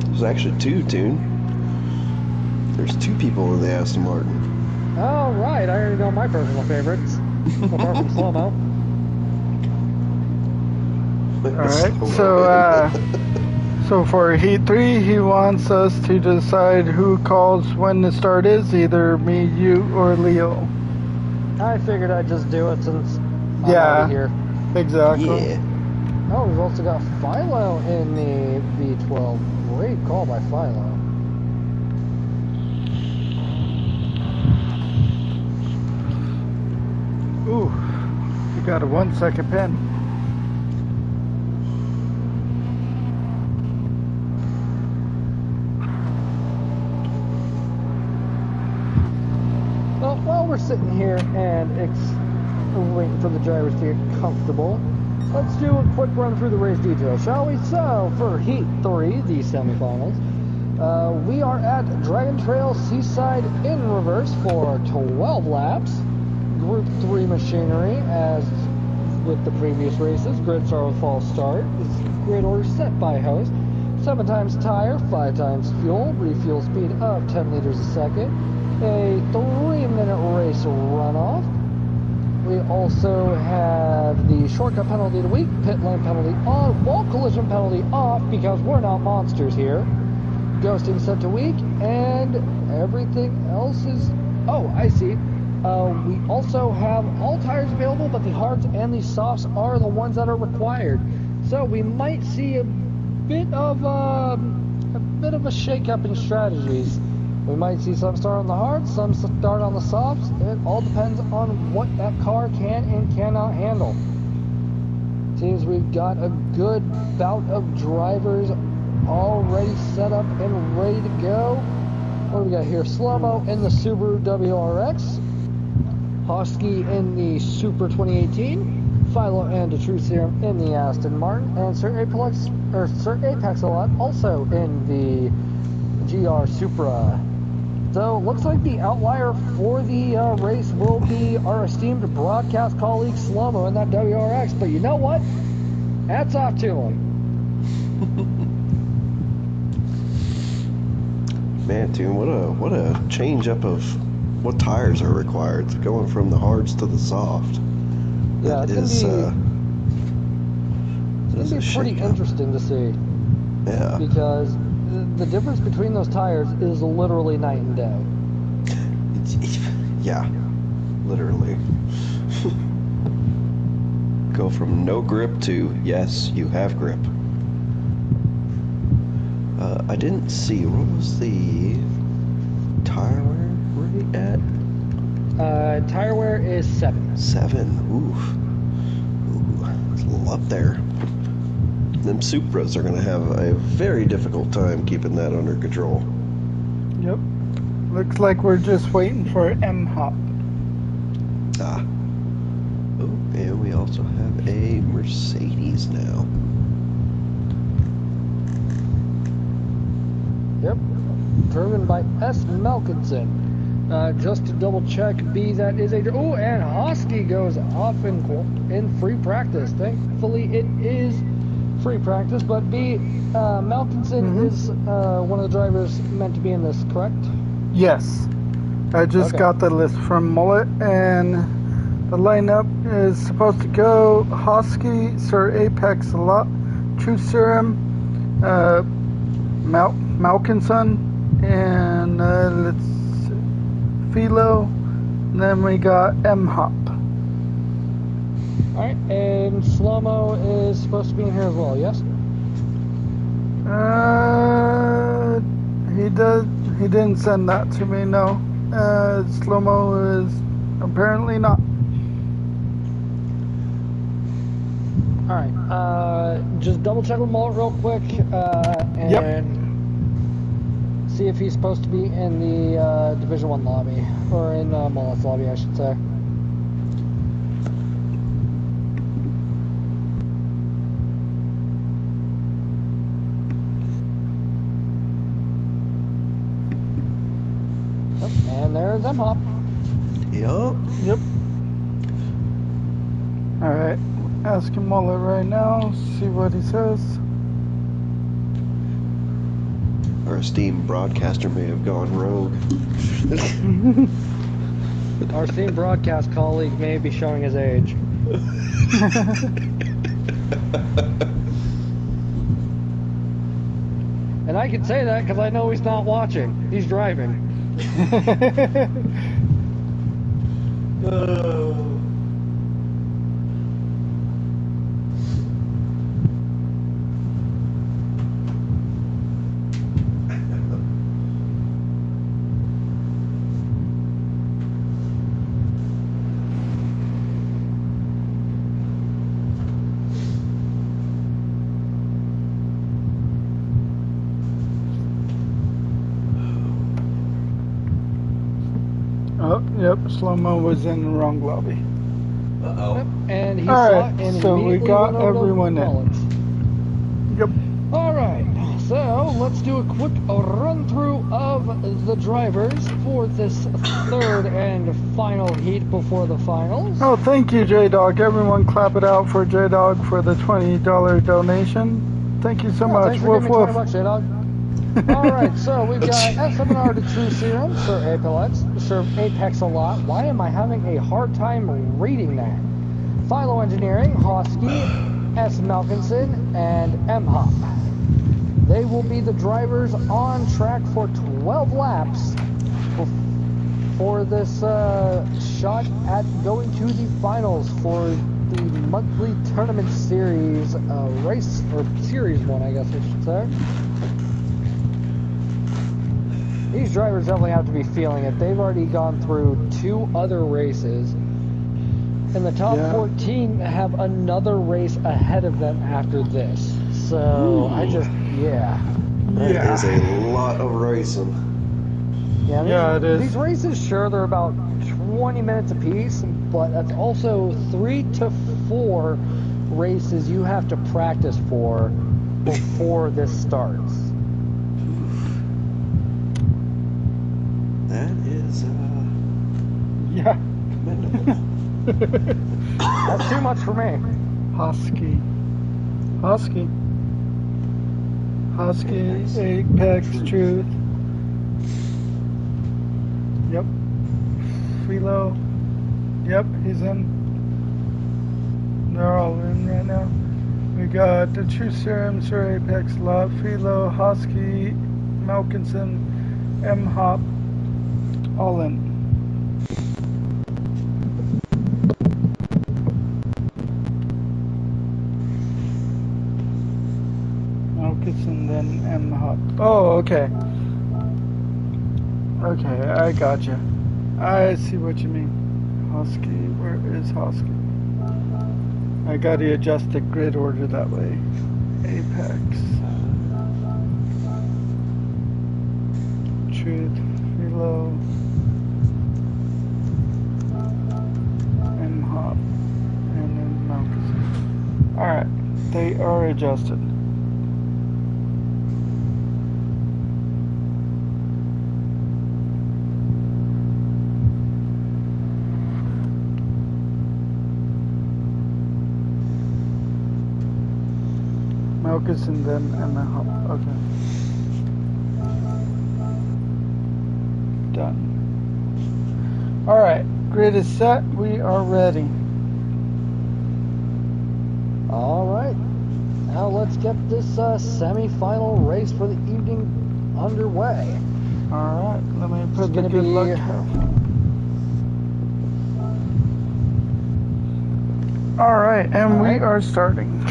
There's actually two, Tune. There's two people in the Aston Martin. Oh, right. I already know my personal favorites. Apart from slow-mo. Alright, so for Heat 3, he wants us to decide who calls when the start is, either me, you, or Leo. I figured I'd just do it since I'm Yeah. already here. Exactly. Yeah. Oh, we've also got Philo in the V12. Great call by Philo. Ooh, you got a 1 second pin. Well, while we're sitting here and waiting for the drivers to get comfortable, let's do a quick run through the race details, shall we? So, for Heat 3, the semifinals, we are at Dragon Trail Seaside in reverse for 12 laps. Group 3 machinery, as with the previous races. Grid start with false start. Grid order set by host. 7 times tire, 5 times fuel. Refuel speed of 10 liters a second. A 3-minute race runoff. We also have the shortcut penalty of the week, pit lane penalty on, wall collision penalty off, because we're not monsters here. Ghosting set to week, and everything else is... Oh, I see. We also have all tires available, but the hards and the softs are the ones that are required. So we might see a bit of a shake-up in strategies. We might see some start on the hards, some start on the softs. It all depends on what that car can and cannot handle. Seems we've got a good bout of drivers already set up and ready to go. What do we got here? Slow-mo in the Subaru WRX. Hosky in the Super 2018, Philo and a True Serum in the Aston Martin, and Sir Apex a lot also in the GR Supra. So looks like the outlier for the race will be our esteemed broadcast colleague Slow-mo in that WRX. But you know what? Hats off to him. Man, Toon, what a change up of what tires are required, going from the hards to the soft. Yeah, it's gonna be pretty interesting to see. Yeah. Because the difference between those tires is literally night and day. Yeah, literally. Go from no grip to, yes, you have grip. I didn't see, what was the tire wear rate at? Tire wear is 7. 7, ooh, it's a little up there. Them Supras are going to have a very difficult time keeping that under control. Yep. Looks like we're just waiting for M-Hop. Ah. Oh, and we also have a Mercedes now. Yep. Driven by S. Melkinson. Just to double check, B, that is a... Oh, and Hosky goes off in free practice. Thankfully, it is free practice, but B, Melkinson is one of the drivers meant to be in this, correct? Yes. I just got the list from Mullet, and the lineup is supposed to go Hosky, Sir Apex a lot, True Serum, Malkinson, and let's see, Philo, and then we got M-Hop. Alright, and Slow-mo is supposed to be in here as well, yes? He didn't send that to me, no. Slow-mo is apparently not. Alright, just double check with Mullet real quick, and see if he's supposed to be in the Division 1 lobby, or in Mullet's lobby, I should say. And there's M-Hop. Yep. Alright, asking Mullet right now, see what he says. our esteemed broadcaster may have gone rogue. Our esteemed broadcast colleague may be showing his age. And I can say that because I know he's not watching. He's driving. Oh, yep, Slow-Mo was in the wrong lobby. Uh-oh. And he All saw right, it and so we immediately got went over to everyone in. Mullins. Yep. Alright, so let's do a quick run through of the drivers for this third and final heat before the finals. Oh, thank you, J-Dog. Everyone clap it out for J-Dog for the $20 donation. Thank you so much. Thanks for Woof, giving me woof. 20 bucks, J-Dog. Alright, so we've got S7R to True Serum, Sir Apex a lot. Why am I having a hard time reading that? Philo Engineering, Hosky, S. Malkinson, and M. Hop. They will be the drivers on track for 12 laps for this shot at going to the finals for the monthly tournament series race, or series one, I guess I should say. These drivers definitely have to be feeling it. They've already gone through 2 other races. And the top 14 have another race ahead of them after this. So, I just, That is a lot of racing. Yeah, it is. These races, sure, they're about 20 minutes apiece, but that's also 3 to 4 races you have to practice for before this starts. That is, Yeah. commendable. That's too much for me. Husky, Apex, Truth. Yep. Philo. Yep, he's in. They're all in right now. We got the True Serum, Sir Apex, Love, Philo, Husky, Malkinson, M. Hop, all in. And then M Hop. Oh, okay. Okay, I gotcha. I see what you mean. Husky, where is Husky? I gotta adjust the grid order that way. Apex. Truth, Philo. M Hop. And then Malchus. Alright, they are adjusted. Malchus and then Emma Hop. Okay. Done. Alright, grid is set. We are ready. Alright. Now let's get this semi-final race for the evening underway. Alright, let me put the gonna good be- luck. Alright, and we are starting.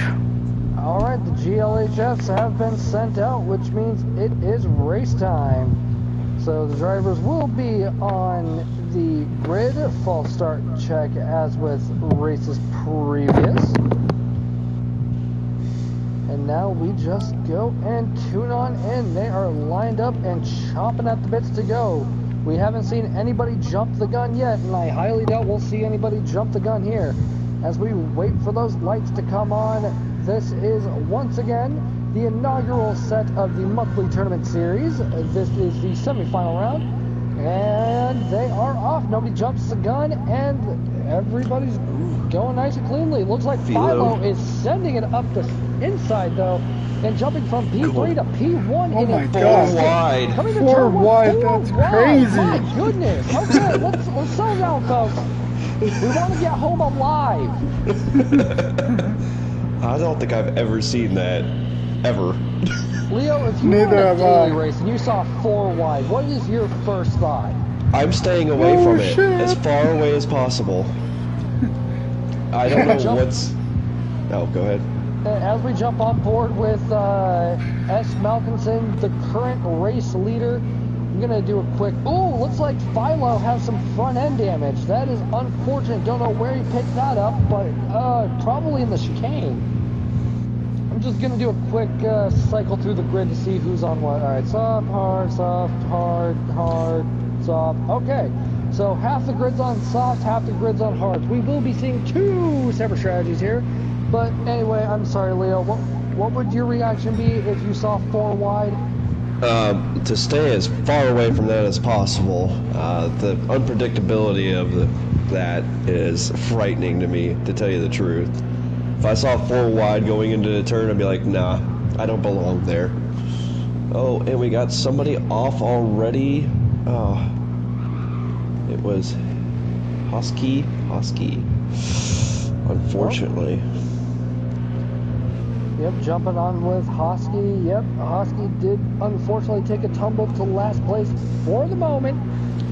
Alright, the GLHFs have been sent out, which means it is race time. So the drivers will be on the grid, false start check as with races previous. And now we just go and tune on in. They are lined up and chomping at the bits to go. We haven't seen anybody jump the gun yet, and I highly doubt we'll see anybody jump the gun here. As we wait for those lights to come on, this is once again the inaugural set of the monthly tournament series. This is the semi-final round, and they are off. Nobody jumps the gun, and everybody's going nice and cleanly. Looks like Philo is sending it up the inside though, and jumping from P3 to P1 Oh in my a God. full Wide. Coming to Four turn one, wide, four that's wide. crazy. My goodness. Okay, let's settle down, folks. We want to get home alive. I don't think I've ever seen that. Ever. Leo, if you Neither were in a have daily I. race and you saw 4 wide, what is your first thought? I'm staying away Oh, from it shit. as far away as possible. I don't know what's... Oh, go ahead. As we jump on board with S. Malkinson, the current race leader, I'm going to do a quick... Ooh, looks like Philo has some front end damage. That is unfortunate. Don't know where he picked that up, but probably in the chicane. I'm just going to do a quick cycle through the grid to see who's on what. Alright, soft, hard, hard, soft. Okay, so half the grid's on soft, half the grid's on hard. We will be seeing 2 separate strategies here. But anyway, I'm sorry, Leo. What would your reaction be if you saw 4 wide? To stay as far away from that as possible. The unpredictability of that is frightening to me, to tell you the truth. If I saw 4 wide going into the turn, I'd be like, nah, I don't belong there. Oh, and we got somebody off already. Oh, it was Husky. Unfortunately. Yep, jumping on with Hosky. Yep, Hosky did unfortunately take a tumble to last place for the moment.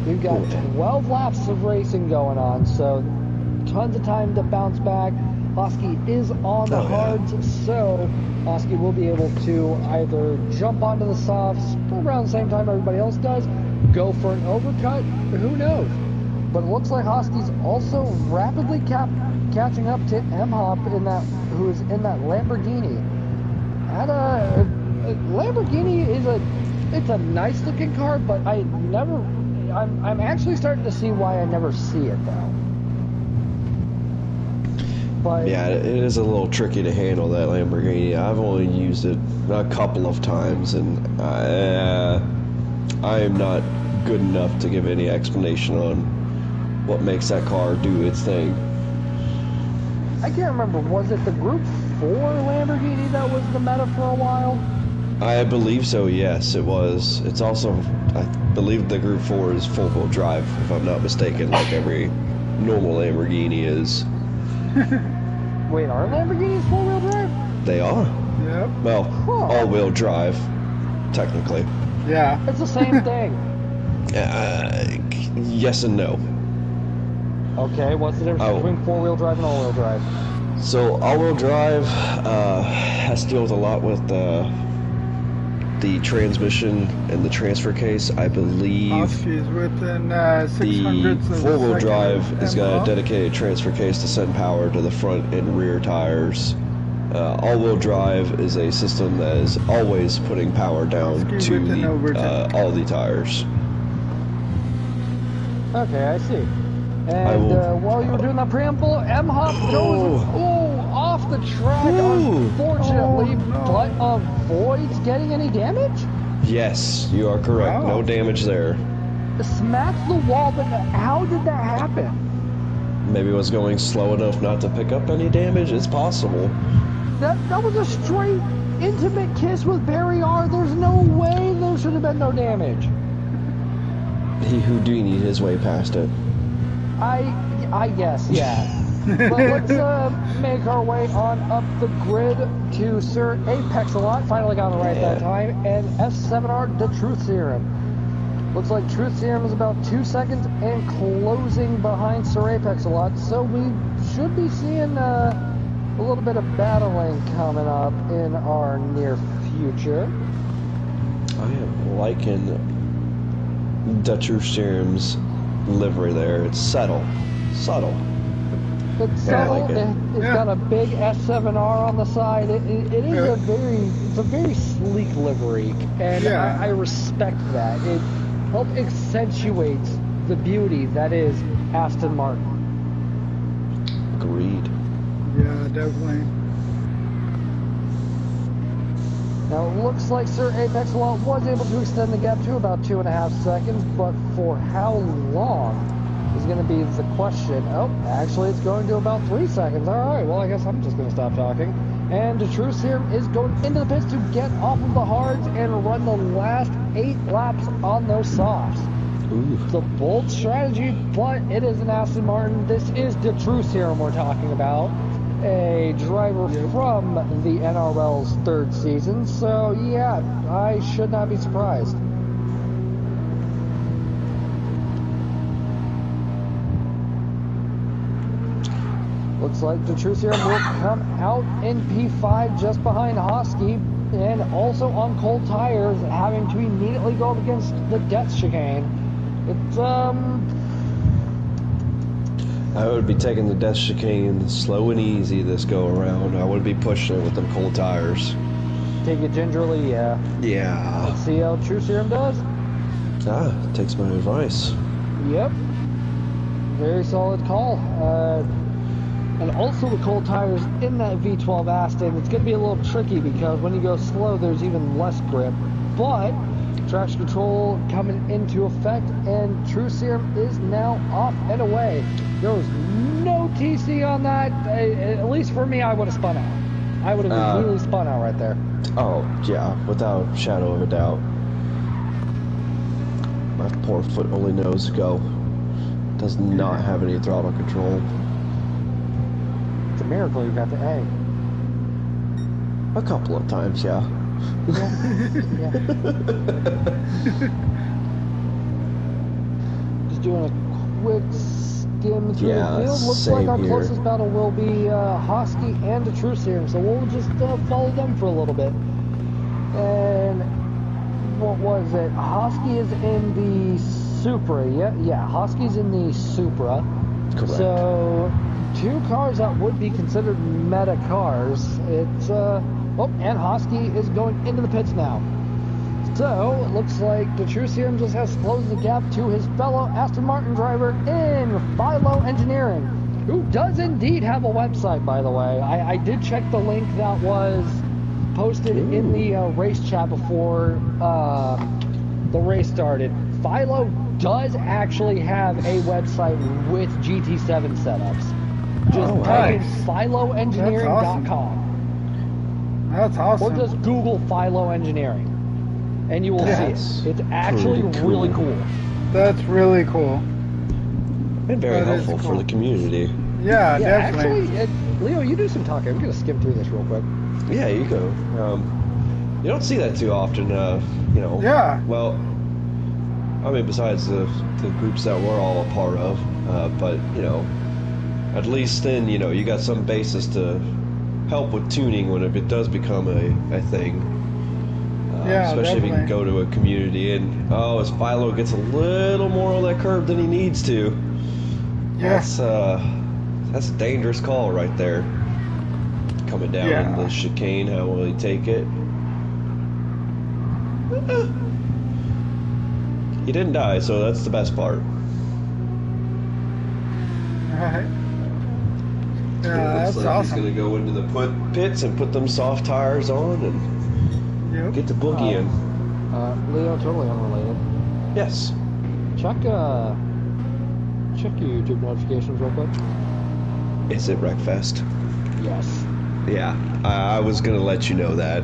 We've got 12 laps of racing going on, so tons of time to bounce back. Hosky is on the hards, so Hosky will be able to either jump onto the softs around the same time everybody else does, go for an overcut, who knows. But it looks like Hosky's also rapidly catching up to M-Hop who is in that Lamborghini. Lamborghini it's a nice looking car, but I'm actually starting to see why I never see it though. But yeah, it is a little tricky to handle, that Lamborghini. I've only used it a couple of times, and I am not good enough to give any explanation on what makes that car do its thing. I can't remember, was it the Group 4 Lamborghini that was the meta for a while? I believe so, yes, it was. It's also, I believe the Group 4 is full-wheel drive, if I'm not mistaken, like every normal Lamborghini is. Wait, are Lamborghinis 4-wheel drive? They are. Yep. Well, all-wheel drive, technically. Yeah. It's the same thing. Yes and no. Okay, what's the difference between 4-wheel drive and all-wheel drive? So all-wheel drive has to deal with a lot with the transmission and the transfer case. I believe Hosky's within the 600ths of four-wheel a drive second has got a M-Hop. dedicated transfer case to send power to the front and rear tires. All-wheel drive is a system that is always putting power down Husky to with an overtake. all the tires. Okay, I see. And while you were doing that preamble, M-Hop goes off the track, unfortunately, but avoids getting any damage? Yes, you are correct. Wow. No damage there. Smacks the wall, but how did that happen? Maybe it was going slow enough not to pick up any damage. It's possible. That was a straight intimate kiss with Barry R. There's no way there should have been no damage. He Houdini'd his way past it. I guess, yeah. But let's make our way on up the grid to Sir Apex a lot. Finally got it right that time. And S7R, the Truth Serum. Looks like Truth Serum is about 2 seconds and closing behind Sir Apex a lot. So we should be seeing a little bit of battling coming up in our near future. I am liking the Truth Serum's livery there. It's subtle. It's subtle. like it. It's got a big S7R on the side. It is a very sleek livery, and I respect that. It helps accentuate the beauty that is Aston Martin. Agreed. Yeah, definitely. Now it looks like Sir Apex Lot was able to extend the gap to about 2.5 seconds, but for how long is going to be the question. Oh, actually, it's going to about 3 seconds. All right, well, I guess I'm just going to stop talking. And the True Serum is going into the pits to get off of the hards and run the last 8 laps on those softs. Ooh. It's a bold strategy, but it is an Aston Martin. This is the True Serum we're talking about. A driver from the NRL's 3rd season. So, yeah, I should not be surprised. Looks like the True Serum will come out in P5 just behind Hosky and also on cold tires, having to immediately go up against the death chicane. It's, I would be taking the death chicane slow and easy this go around. I would be pushing it with them cold tires. Take it gingerly, yeah. Yeah. Let's see how True Serum does. Takes my advice. Yep. Very solid call. And also the cold tires in that V12 Aston, it's going to be a little tricky because when you go slow, there's even less grip. But traction control coming into effect, and True Serum is now off and away. There was no TC on that. At least for me, I would have spun out. I would have immediately spun out right there. Oh, yeah, without a shadow of a doubt. My poor foot only knows go. Does not have any throttle control. It's a miracle you got the A. A couple of times, yeah. Yeah. Just doing a quick skim through the field. Looks like our closest battle will be Hosky and the True Serum, so we'll just follow them for a little bit. And what was it? Hosky is in the Supra. Yeah, Hosky's in the Supra. Correct. So 2 cars that would be considered meta cars. It's and Hosky is going into the pits now. So it looks like the True Serum just has to close the gap to his fellow Aston Martin driver in Philo Engineering, who does indeed have a website, by the way. I did check the link that was posted in the race chat before the race started. Philo does actually have a website with GT7 setups. Just type in philoengineering.com. That's awesome. Or just Google Philo Engineering, and you will see it. It's actually really cool. That's really cool. And very helpful for the community. Yeah, definitely. Actually, Leo, you do some talking. I'm going to skim through this real quick. Yeah, you go. You don't see that too often, you know. Yeah. Well, I mean, besides the groups that we're all a part of, but, you know, at least then, you know, you got some basis to help with tuning when it does become a thing. Yeah, especially definitely. if you can go to a community and, as Philo gets a little more on that curve than he needs to. Yes. That's a dangerous call right there. Coming down in the chicane, how will he take it? He didn't die, so that's the best part. Alright. Yeah, Looks that's like awesome. he's going to go into the pits and put them soft tires on and get the boogie in. Leo, totally unrelated. Yes. Check your YouTube notifications real quick. Is it Wreckfest? Yes. Yeah, I was going to let you know that.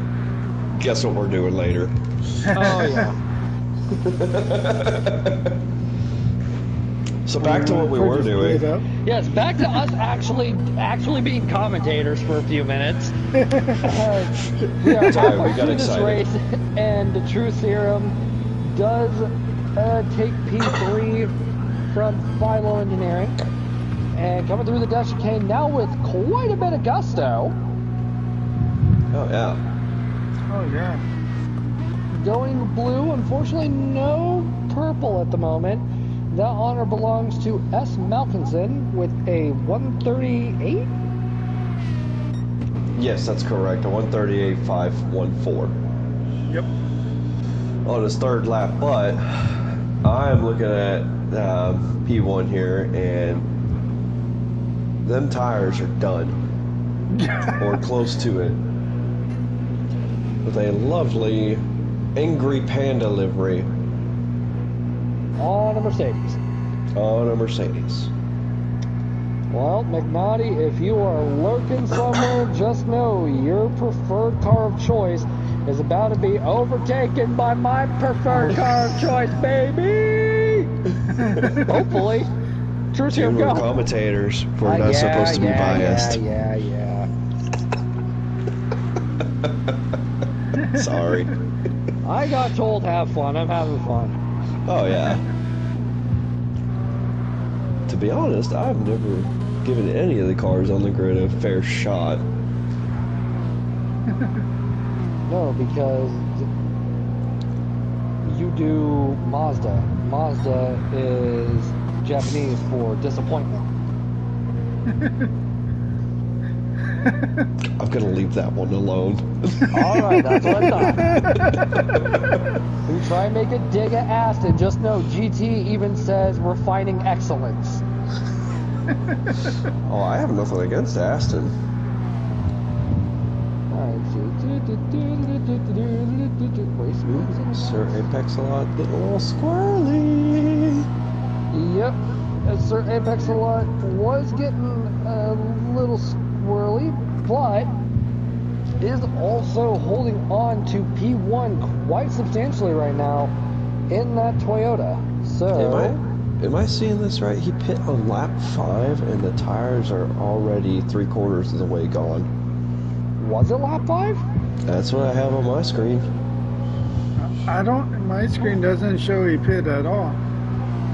Guess what we're doing later? Oh, yeah. So back to what we were doing. Yes, back to us actually being commentators for a few minutes. We are halfway through this race, and the True Serum does take P3 from Philo Engineering, and coming through the dash chicane now with quite a bit of gusto. Oh yeah. Oh yeah. Going blue, unfortunately no purple at the moment. That honor belongs to S. Malkinson with a 138? Yes, that's correct. A 138.514. Yep. On his 3rd lap, but I'm looking at P1 here, and them tires are done. Or close to it. With a lovely Angry Panda livery. On a Mercedes. on a Mercedes. Well, McNaughty, if you are lurking somewhere, just know your preferred car of choice is about to be overtaken by my preferred car of choice, baby! Hopefully. Truth here, Two go. commentators. We're not supposed to be biased. Yeah. Sorry. I got told have fun. I'm having fun. Oh, yeah. To be honest, I've never given any of the cars on the grid a fair shot. No, because you do Mazda. Mazda is Japanese for disappointment. I'm gonna leave that one alone. Alright, that's what I thought. We try and make a dig at Aston, just know GT even says refining excellence. Oh, I have nothing against Aston. Sir Apex a lot, getting a little squirrely. Yep, Sir Apex a lot was getting a little squirrely, but is also holding on to P1 quite substantially right now in that Toyota. So, am I seeing this right? He pit on lap 5 and the tires are already 3/4 of the way gone. was it lap 5? That's what I have on my screen. My screen doesn't show he pit at all.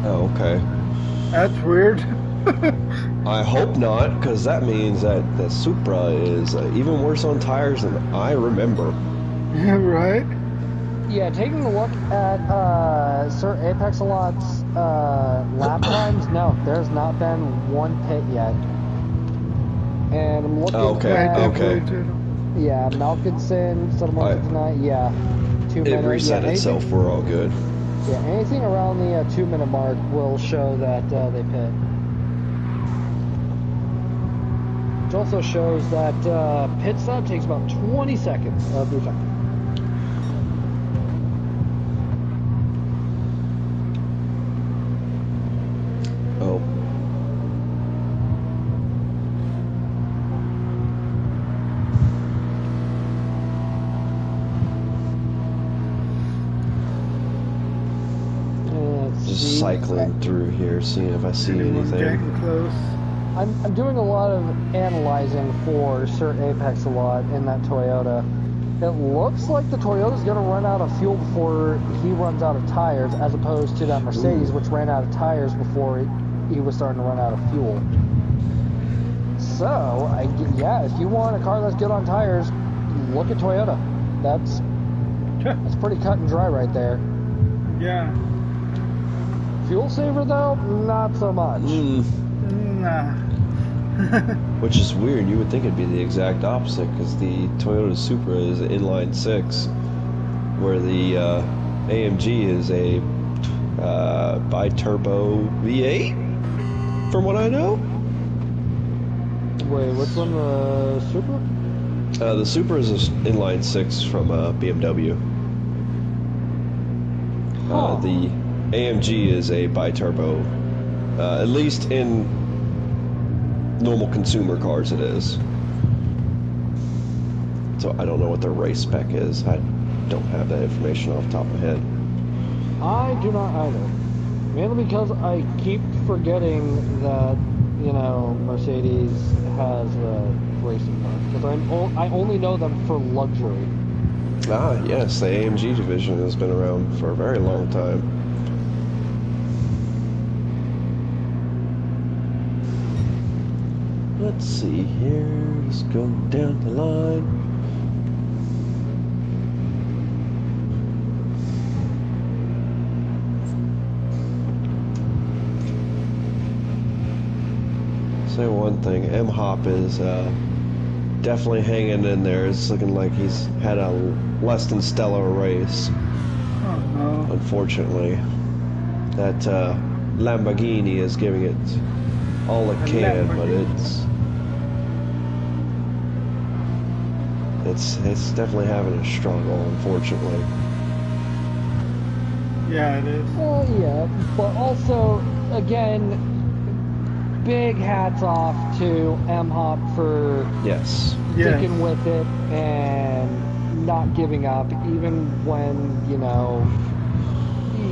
Oh, okay. That's weird. I hope not, because that means that the Supra is even worse on tires than I remember. Yeah, right? Yeah, taking a look at Sir Apex a lot's lap times, no, there's not been one pit yet. And I'm looking at... Okay. Yeah, Malkinson, Sudamore tonight, yeah. 2 minutes. It reset itself, we're all good. Yeah, anything around the 2 minute mark will show that they pit. Which also shows that pit stop takes about 20 seconds of your time. Oh. Just cycling through here, seeing if I see anything. Getting close. I'm doing a lot of analyzing for Sir Apex a lot in that Toyota. It looks like the Toyota's going to run out of fuel before he runs out of tires, as opposed to that Mercedes, which ran out of tires before he was starting to run out of fuel. So, yeah, if you want a car that's good on tires, look at Toyota. That's pretty cut and dry right there. Yeah. Fuel saver, though, not so much. Nah. Which is weird. You would think it'd be the exact opposite, because the Toyota Supra is inline 6, where the AMG is a bi-turbo V8, from what I know. Wait, which one? The Supra? The Supra is an inline 6 from BMW. The AMG is a bi-turbo, at least in normal consumer cars it is. So I don't know what their race spec is. I don't have that information off the top of my head. I do not either. Mainly because I keep forgetting that, you know, Mercedes has a racing car. Because I only know them for luxury. Ah, yes, the AMG division has been around for a very long time. Let's see here, let's go down the line. Say one thing, M-Hop is definitely hanging in there. It's looking like he's had a less than stellar race. Oh no. Unfortunately. That Lamborghini is giving it all it can, but it's definitely having a struggle, unfortunately. Yeah, it is. Well, yeah, but also again, big hats off to M-Hop for Yes. sticking with it and not giving up, even when, you know,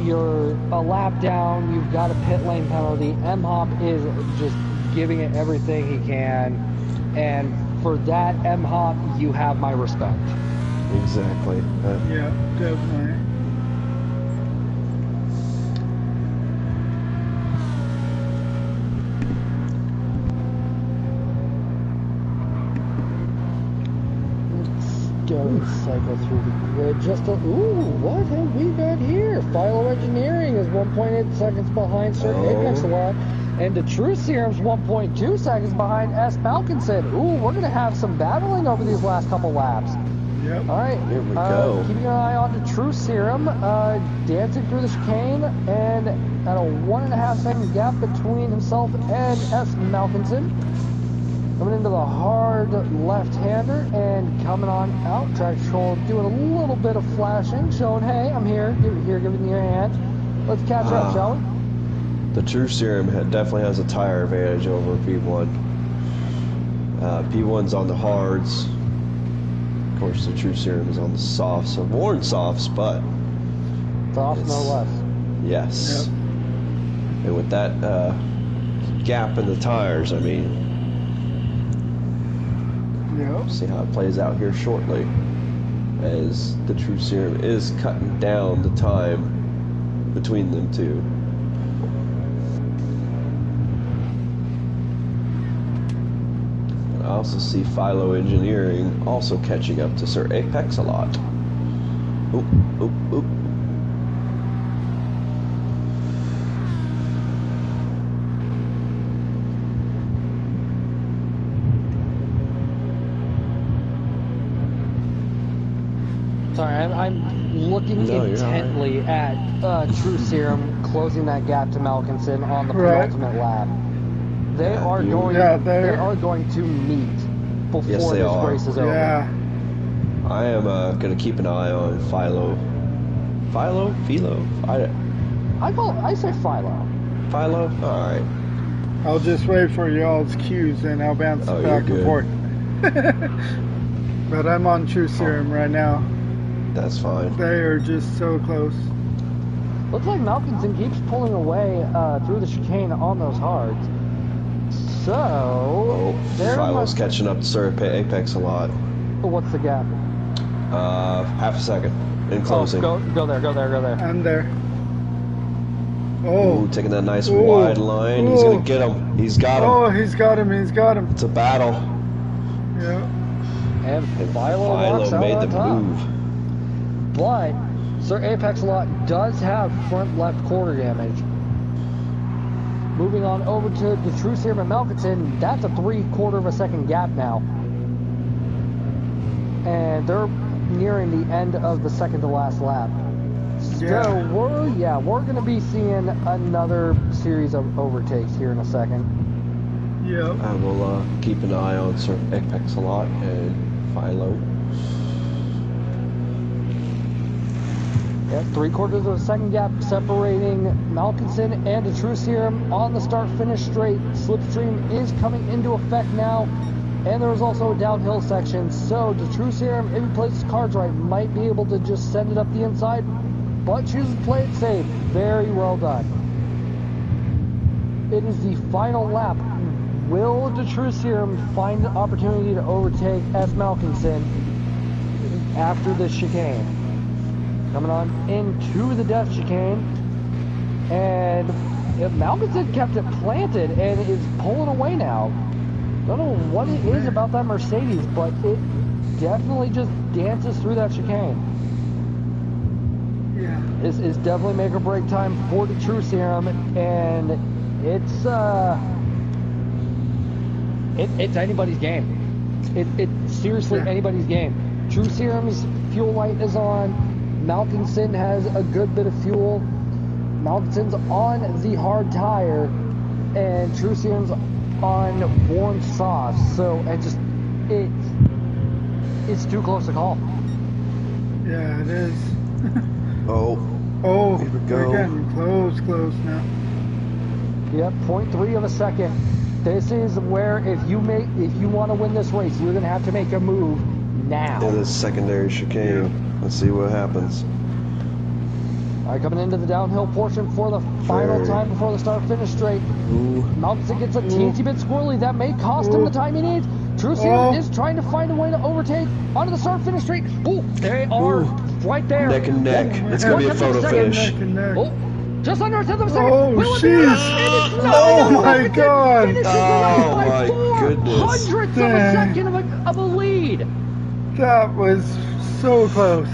you're a lap down, you've got a pit lane penalty. M-Hop is just giving it everything he can, and for that, M-Hop, you have my respect. Exactly. Yeah, definitely. Go cycle through the grid just a... Ooh, what have we got here? Philo Engineering is 1.8 seconds behind Sir Apex a lot. And the True Serum's 1.2 seconds behind S. Malkinson. Ooh, we're going to have some battling over these last couple laps. Yep. All right, Here we go. keeping an eye on the True Serum, dancing through the chicane, and at a 1.5 second gap between himself and S. Malkinson. Coming into the hard left-hander and coming on out. Track control doing a little bit of flashing, showing, hey, I'm here, giving you a hand. Let's catch up, shall we? The True Serum definitely has a tire advantage over P1. P1's on the hards. Of course, the True Serum is on the softs. So worn softs, but Soft, no less. yes. Yep. And with that gap in the tires, I mean, Yep. see how it plays out here shortly, as the True Serum is cutting down the time between them two. I also see Philo Engineering also catching up to Sir Apex a lot. Oop, oop, oop. Sorry, I'm looking No, you're intently at True Serum closing that gap to Malkinson on the Right. penultimate lap. They Yeah, are you- going. Yeah, they they're- are going to meet before Yes, they this are. race is over. Yeah. I am going to keep an eye on Philo. Philo? I say Philo. Philo? Alright. I'll just wait for y'all's cues and I'll bounce Oh, back you're and forth. But I'm on True Serum right now. That's fine. They are just so close. Looks like Malkinson keeps pulling away through the chicane on those hards. So Oh, there Philo's must. catching up to Sir Apex a lot. What's the gap? Half a second in closing. Oh, go there. I'm there. Oh. Ooh, taking that nice Ooh. wide line. He's Ooh. gonna get him. He's got him. Oh, he's got him. It's a battle. Yeah. And Philo walks out made on the top. move. But Sir Apex Lot does have front left quarter damage. Moving on over to the True Serum and Malkinson, that's a 3/4 second gap now. And they're nearing the end of the second to last lap. Yeah. So we're gonna be seeing another series of overtakes here in a second. Yep. I will keep an eye on Sir Apex a lot and Philo. Yeah, 3/4 of a second gap separating Malkinson and the True Serum on the start-finish straight. Slipstream is coming into effect now, and there is also a downhill section. So the True Serum, if he plays his cards right, might be able to just send it up the inside, but chooses to play it safe. Very well done. It is the final lap. Will the True Serum find the opportunity to overtake S. Malkinson after the chicane? Coming on into the death chicane, and Malkinson kept it planted and is pulling away now. Don't know what it is about that Mercedes, but it definitely just dances through that chicane. Yeah. Is definitely make or break time for the True Serum, and it's anybody's game. It's seriously anybody's game. True Serum's fuel light is on. Malkinson has a good bit of fuel. Malkinson's on the hard tire, and True Serum's on worn soft. So it's too close to call. Yeah, it is. Oh, Oh, here we we're go. getting close now. Yep, 0.3 of a second. This is where if you want to win this race, you're gonna have to make a move now. In this secondary chicane. Yeah. Let's see what happens. All right, coming into the downhill portion for the final time before the start-finish straight. Ooh. Malkinson gets a teensy bit squirrely. That may cost him the time he needs. Trucier is trying to find a way to overtake onto the start-finish straight. Oh, they are right there. Neck and neck. It's going to be a photo finish. Neck and neck. Oh, just under a tenth of a second. Oh, Will it be enough? jeez. It is not Oh, enough. my Malkinson God. finishes the race Oh, by my 4 goodness. hundredths of a Dang. second of a lead. That was so close.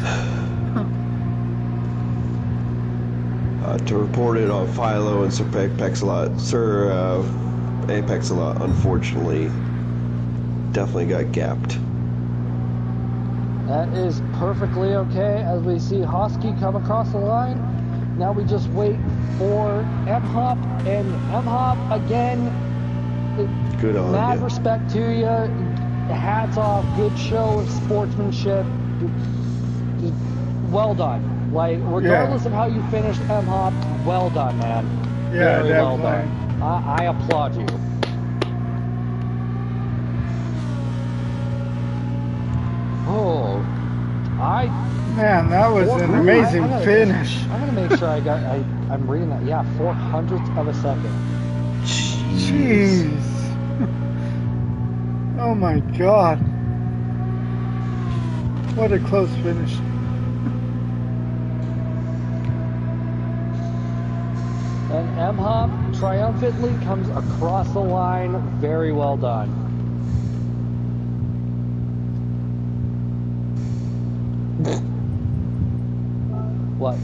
To report it on Philo and Sir Apexalot. Sir Apexalot, unfortunately, definitely got gapped. That is perfectly okay as we see Hosky come across the line. Now we just wait for M-Hop, and M-Hop again, Good on mad you. respect to you. Hats off, good show of sportsmanship. Well done. Like, regardless of how you finished, M-Hop, well done, man. Yeah, Very well definitely. done. I applaud you. Oh, Man, that was an amazing finish. I'm gonna make sure I'm reading that. Yeah, 400th of a second. Jeez. Oh my God. What a close finish. And M-Hop triumphantly comes across the line. Very well done. What?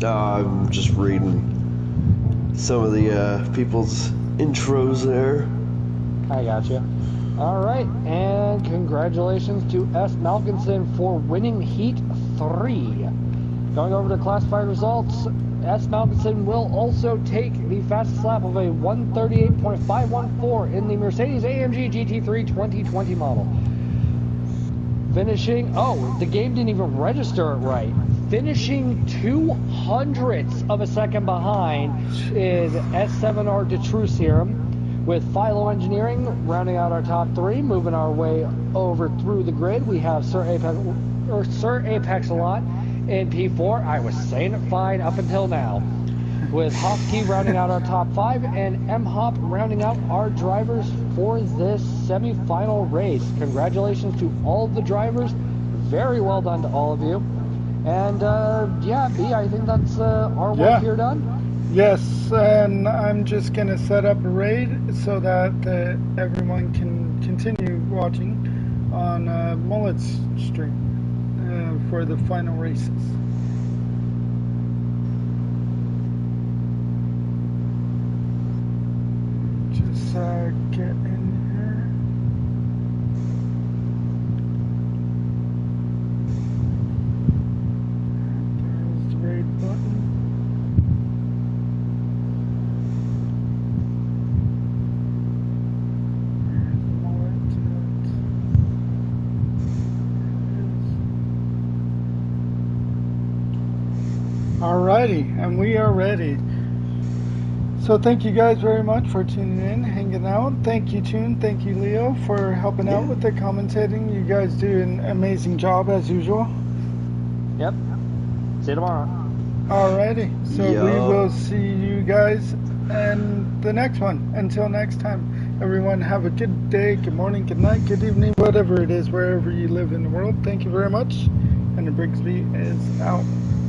I'm just reading some of the people's intros there. I got you. All right, and congratulations to S. Malkinson for winning Heat 3. Going over to classified results, S. Malkinson will also take the fastest lap of a 138.514 in the Mercedes-AMG GT3 2020 model. Finishing, oh, the game didn't even register it right. Finishing 200ths of a second behind is S7R Trucier, with Philo Engineering rounding out our top 3. Moving our way over through the grid, we have Sir Apexalot in P4. I was saying it fine up until now. With Hofke rounding out our top 5 and M-Hop rounding out our drivers for this semi-final race. Congratulations to all of the drivers. Very well done to all of you. And yeah, B, I think that's our work here done. Yes, and I'm just going to set up a raid so that everyone can continue watching on Mullet's stream for the final races. Just get in here. There's the raid button. Alrighty, and we are ready. So thank you guys very much for tuning in, hanging out. Thank you, Tune. Thank you, Leo, for helping out with the commentating. You guys do an amazing job as usual. Yep. See you tomorrow. Alrighty, so we will see you guys in the next one. Until next time, everyone have a good day, good morning, good night, good evening, whatever it is, wherever you live in the world. Thank you very much. And the Brigsby is out.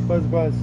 Buzz, buzz.